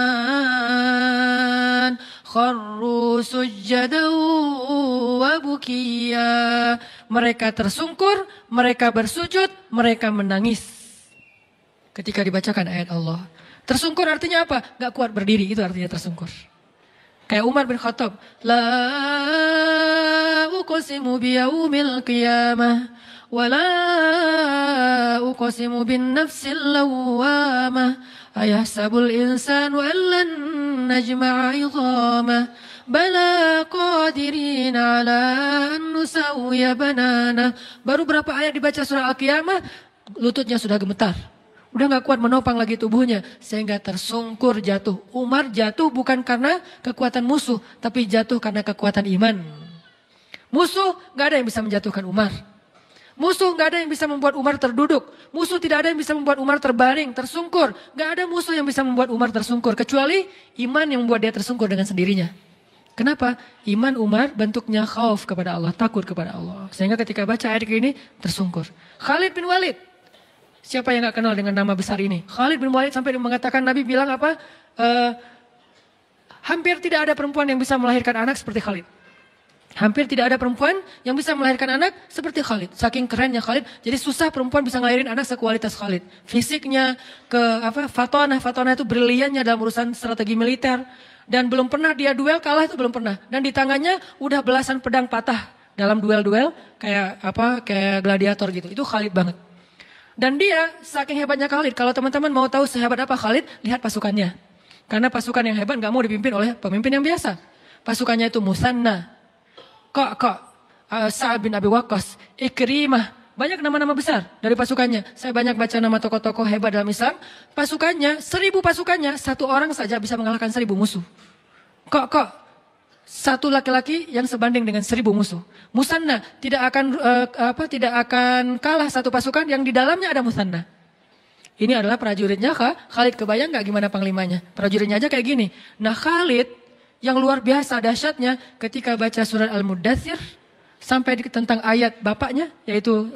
kharru sujjadan wa bukiya. Mereka tersungkur, mereka bersujud, mereka menangis ketika dibacakan ayat Allah. Tersungkur artinya apa? Gak kuat berdiri, itu artinya tersungkur. Kayak Umar bin Khattab, la uqsimu biyaumil qiyamah wa la uqsimu bin nafsil lawwamah ayahsabul insanu an lan najma'a 'idhamah bala qadirin ala an nusawwiya banana. Baru berapa ayat dibaca surah Al-Qiyamah, lututnya sudah gemetar. Udah gak kuat menopang lagi tubuhnya. Sehingga tersungkur jatuh. Umar jatuh bukan karena kekuatan musuh. Tapi jatuh karena kekuatan iman. Musuh gak ada yang bisa menjatuhkan Umar. Musuh gak ada yang bisa membuat Umar terduduk. Musuh tidak ada yang bisa membuat Umar terbaring, tersungkur. Gak ada musuh yang bisa membuat Umar tersungkur. Kecuali iman yang membuat dia tersungkur dengan sendirinya. Kenapa? Iman Umar bentuknya khauf kepada Allah. Takut kepada Allah. Sehingga ketika baca ayat ini tersungkur. Khalid bin Walid. Siapa yang gak kenal dengan nama besar ini? Khalid bin Walid sampai mengatakan, Nabi bilang apa? Hampir tidak ada perempuan yang bisa melahirkan anak seperti Khalid. Hampir tidak ada perempuan yang bisa melahirkan anak seperti Khalid. Saking kerennya Khalid. Jadi susah perempuan bisa ngelahirin anak sekualitas Khalid. Fisiknya, fatonah itu briliannya dalam urusan strategi militer. Dan belum pernah dia duel, kalah itu belum pernah. Dan di tangannya udah belasan pedang patah dalam duel-duel kayak gladiator gitu. Itu Khalid banget. Dan dia saking hebatnya Khalid, kalau teman-teman mau tahu sehebat apa Khalid, lihat pasukannya. Karena pasukan yang hebat gak mau dipimpin oleh pemimpin yang biasa. Pasukannya itu Musanna, Sa'ad bin Abi Waqqas, Ikrimah. Banyak nama-nama besar dari pasukannya. Saya banyak baca nama tokoh-tokoh hebat dalam Islam. Pasukannya, 1000 pasukannya, satu orang saja bisa mengalahkan 1000 musuh. Satu laki-laki yang sebanding dengan 1000 musuh. Musanna tidak akan kalah satu pasukan yang di dalamnya ada Musanna. Ini adalah prajuritnya Khalid. Kebayang gak gimana panglimanya? Prajuritnya aja kayak gini. Nah Khalid yang luar biasa dahsyatnya ketika baca surat Al-Muddathir sampai tentang ayat bapaknya yaitu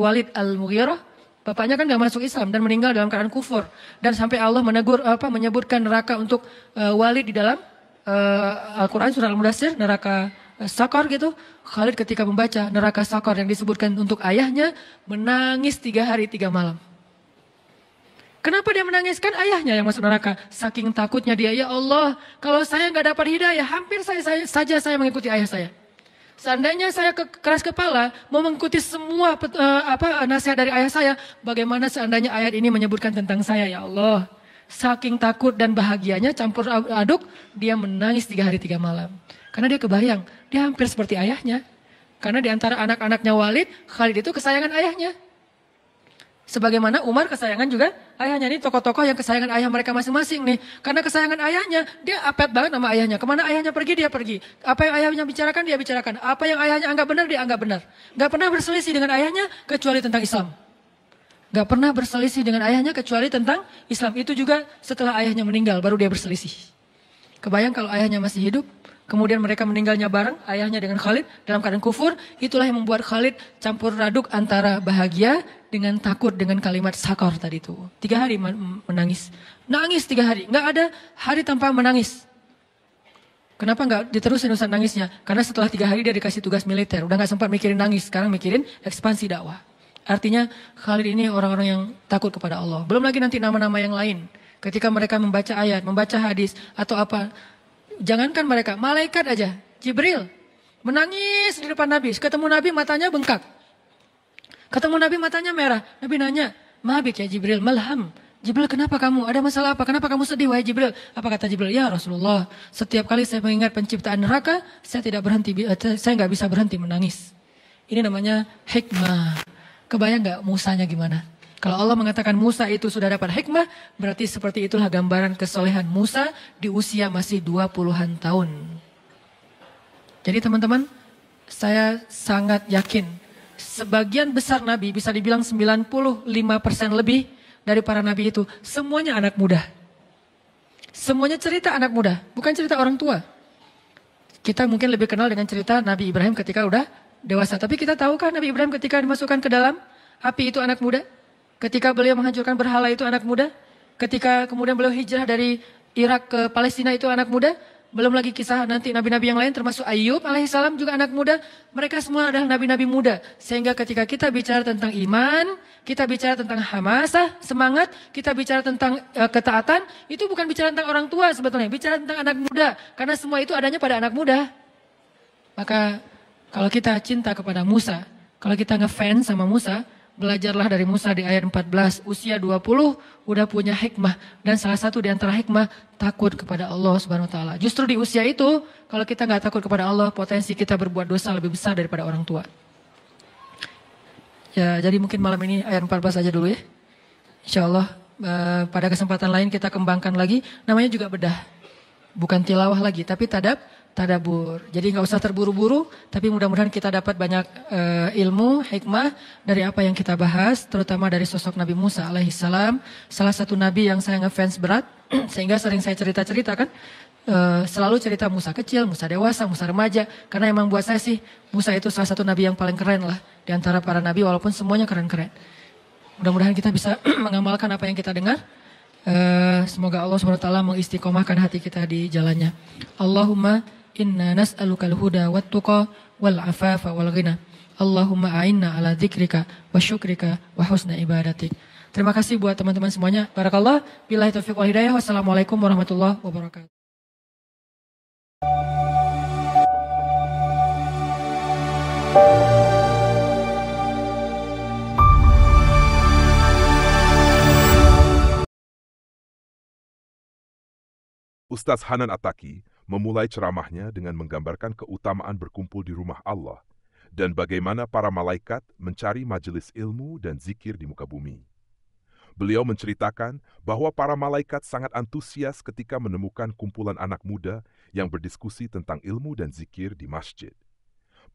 Walid Al-Mughirah. Bapaknya kan gak masuk Islam dan meninggal dalam keadaan kufur. Dan sampai Allah menyebutkan neraka untuk Walid di dalam Al-Quran surah Al-Mudaththir, neraka Sakar gitu. Khalid ketika membaca neraka Sakar yang disebutkan untuk ayahnya, menangis 3 hari 3 malam. Kenapa dia menangis? Kan ayahnya yang masuk neraka. Saking takutnya dia, ya Allah, kalau saya gak dapat hidayah, hampir saya mengikuti ayah saya. Seandainya saya keras kepala, mau mengikuti semua nasihat dari ayah saya, bagaimana seandainya ayat ini menyebutkan tentang saya, ya Allah. Saking takut dan bahagianya campur aduk, dia menangis 3 hari 3 malam. Karena dia kebayang, dia hampir seperti ayahnya. Karena di antara anak-anaknya Walid, Khalid itu kesayangan ayahnya. Sebagaimana Umar kesayangan juga ayahnya. Ini tokoh-tokoh yang kesayangan ayah mereka masing-masing nih. Karena kesayangan ayahnya, dia apet banget sama ayahnya. Kemana ayahnya pergi, dia pergi. Apa yang ayahnya bicarakan, dia bicarakan. Apa yang ayahnya anggap benar, dia anggap benar. Gak pernah berselisih dengan ayahnya, kecuali tentang Islam. Gak pernah berselisih dengan ayahnya kecuali tentang Islam. Itu juga setelah ayahnya meninggal baru dia berselisih. Kebayang kalau ayahnya masih hidup, kemudian mereka meninggalnya bareng, ayahnya dengan Khalid dalam keadaan kufur. Itulah yang membuat Khalid campur aduk antara bahagia dengan takut dengan kalimat Sakar tadi itu. 3 hari menangis. Nangis 3 hari. Gak ada hari tanpa menangis. Kenapa gak diterusin urusan nangisnya? Karena setelah 3 hari dia dikasih tugas militer. Udah gak sempat mikirin nangis, sekarang mikirin ekspansi dakwah. Artinya Khalid ini orang-orang yang takut kepada Allah. Belum lagi nanti nama-nama yang lain. Ketika mereka membaca ayat, membaca hadis atau apa. Jangankan mereka, malaikat aja. Jibril menangis di depan Nabi. Ketemu Nabi matanya bengkak. Ketemu Nabi matanya merah. Nabi nanya, "Mabik ya Jibril, malham." Jibril, kenapa kamu? Ada masalah apa? Kenapa kamu sedih wahai Jibril? Apa kata Jibril? Ya Rasulullah, setiap kali saya mengingat penciptaan neraka, saya nggak bisa berhenti menangis. Ini namanya hikmah. Kebayang gak Musanya gimana? Kalau Allah mengatakan Musa itu sudah dapat hikmah, berarti seperti itulah gambaran kesolehan Musa di usia masih 20-an tahun. Jadi teman-teman, saya sangat yakin sebagian besar Nabi, bisa dibilang 95% lebih, dari para nabi itu semuanya anak muda. Semuanya cerita anak muda, bukan cerita orang tua. Kita mungkin lebih kenal dengan cerita Nabi Ibrahim ketika udah dewasa. Tapi kita tahukah Nabi Ibrahim ketika dimasukkan ke dalam api itu anak muda? Ketika beliau menghancurkan berhala itu anak muda? Ketika kemudian beliau hijrah dari Irak ke Palestina itu anak muda? Belum lagi kisah nanti nabi-nabi yang lain termasuk Ayub alaihissalam juga anak muda. Mereka semua adalah nabi-nabi muda. Sehingga ketika kita bicara tentang iman, kita bicara tentang hamasah, semangat, kita bicara tentang ketaatan, itu bukan bicara tentang orang tua sebetulnya, bicara tentang anak muda. Karena semua itu adanya pada anak muda. Maka kalau kita cinta kepada Musa, kalau kita ngefans sama Musa, belajarlah dari Musa di ayat 14, usia 20 udah punya hikmah. Dan salah satu di antara hikmah, takut kepada Allah Subhanahu wa taala. Justru di usia itu, kalau kita nggak takut kepada Allah, potensi kita berbuat dosa lebih besar daripada orang tua. Ya, jadi mungkin malam ini ayat 14 aja dulu ya. Insya Allah pada kesempatan lain kita kembangkan lagi. Namanya juga bedah. Bukan tilawah lagi, tapi tadabur. Jadi nggak usah terburu-buru, tapi mudah-mudahan kita dapat banyak ilmu, hikmah dari apa yang kita bahas, terutama dari sosok Nabi Musa alaihissalam. Salah satu nabi yang saya ngefans berat, sehingga sering saya cerita-cerita kan. Selalu cerita Musa kecil, Musa dewasa, Musa remaja. Karena emang buat saya sih, Musa itu salah satu nabi yang paling keren lah. Di antara para nabi, walaupun semuanya keren-keren. Mudah-mudahan kita bisa mengamalkan apa yang kita dengar. Semoga Allah SWT mengistiqomahkan hati kita di jalannya. Allahumma inna nas'alukal huda wat tuqa wal afafa wal ghina. Allahumma a'inna ala dzikrika wa syukrika wa husna ibadatik. Terima kasih buat teman-teman semuanya. Barakallah. Billahi taufiq wal hidayah. Wassalamualaikum warahmatullahi wabarakatuh. Ustaz Hanan Attaqi memulai ceramahnya dengan menggambarkan keutamaan berkumpul di rumah Allah dan bagaimana para malaikat mencari majelis ilmu dan zikir di muka bumi. Beliau menceritakan bahwa para malaikat sangat antusias ketika menemukan kumpulan anak muda yang berdiskusi tentang ilmu dan zikir di masjid.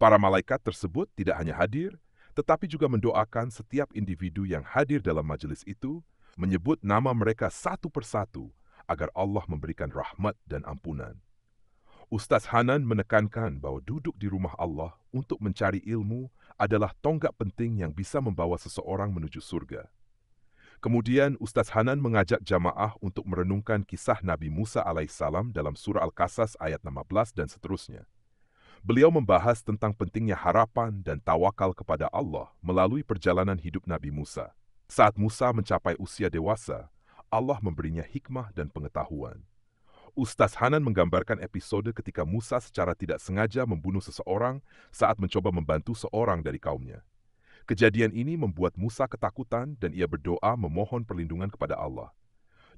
Para malaikat tersebut tidak hanya hadir, tetapi juga mendoakan setiap individu yang hadir dalam majelis itu, menyebut nama mereka satu persatu, agar Allah memberikan rahmat dan ampunan. Ustaz Hanan menekankan bahwa duduk di rumah Allah untuk mencari ilmu adalah tonggak penting yang bisa membawa seseorang menuju surga. Kemudian Ustaz Hanan mengajak jamaah untuk merenungkan kisah Nabi Musa alaihissalam dalam surah Al-Qasas ayat 16 dan seterusnya. Beliau membahas tentang pentingnya harapan dan tawakal kepada Allah melalui perjalanan hidup Nabi Musa. Saat Musa mencapai usia dewasa, Allah memberinya hikmah dan pengetahuan. Ustaz Hanan menggambarkan episode ketika Musa secara tidak sengaja membunuh seseorang saat mencoba membantu seorang dari kaumnya. Kejadian ini membuat Musa ketakutan dan ia berdoa memohon perlindungan kepada Allah.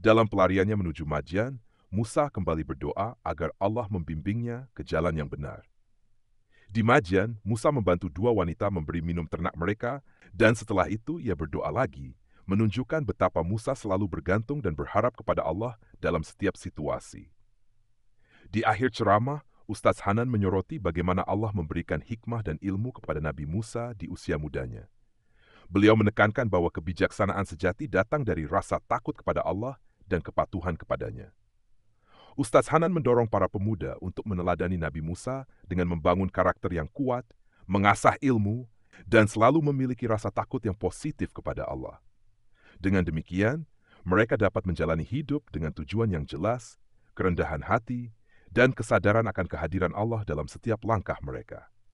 Dalam pelariannya menuju Madyan, Musa kembali berdoa agar Allah membimbingnya ke jalan yang benar. Di Madyan, Musa membantu dua wanita memberi minum ternak mereka dan setelah itu ia berdoa lagi, menunjukkan betapa Musa selalu bergantung dan berharap kepada Allah dalam setiap situasi. Di akhir ceramah, Ustaz Hanan menyoroti bagaimana Allah memberikan hikmah dan ilmu kepada Nabi Musa di usia mudanya. Beliau menekankan bahwa kebijaksanaan sejati datang dari rasa takut kepada Allah dan kepatuhan kepadanya. Ustaz Hanan mendorong para pemuda untuk meneladani Nabi Musa dengan membangun karakter yang kuat, mengasah ilmu, dan selalu memiliki rasa takut yang positif kepada Allah. Dengan demikian, mereka dapat menjalani hidup dengan tujuan yang jelas, kerendahan hati, dan kesadaran akan kehadiran Allah dalam setiap langkah mereka.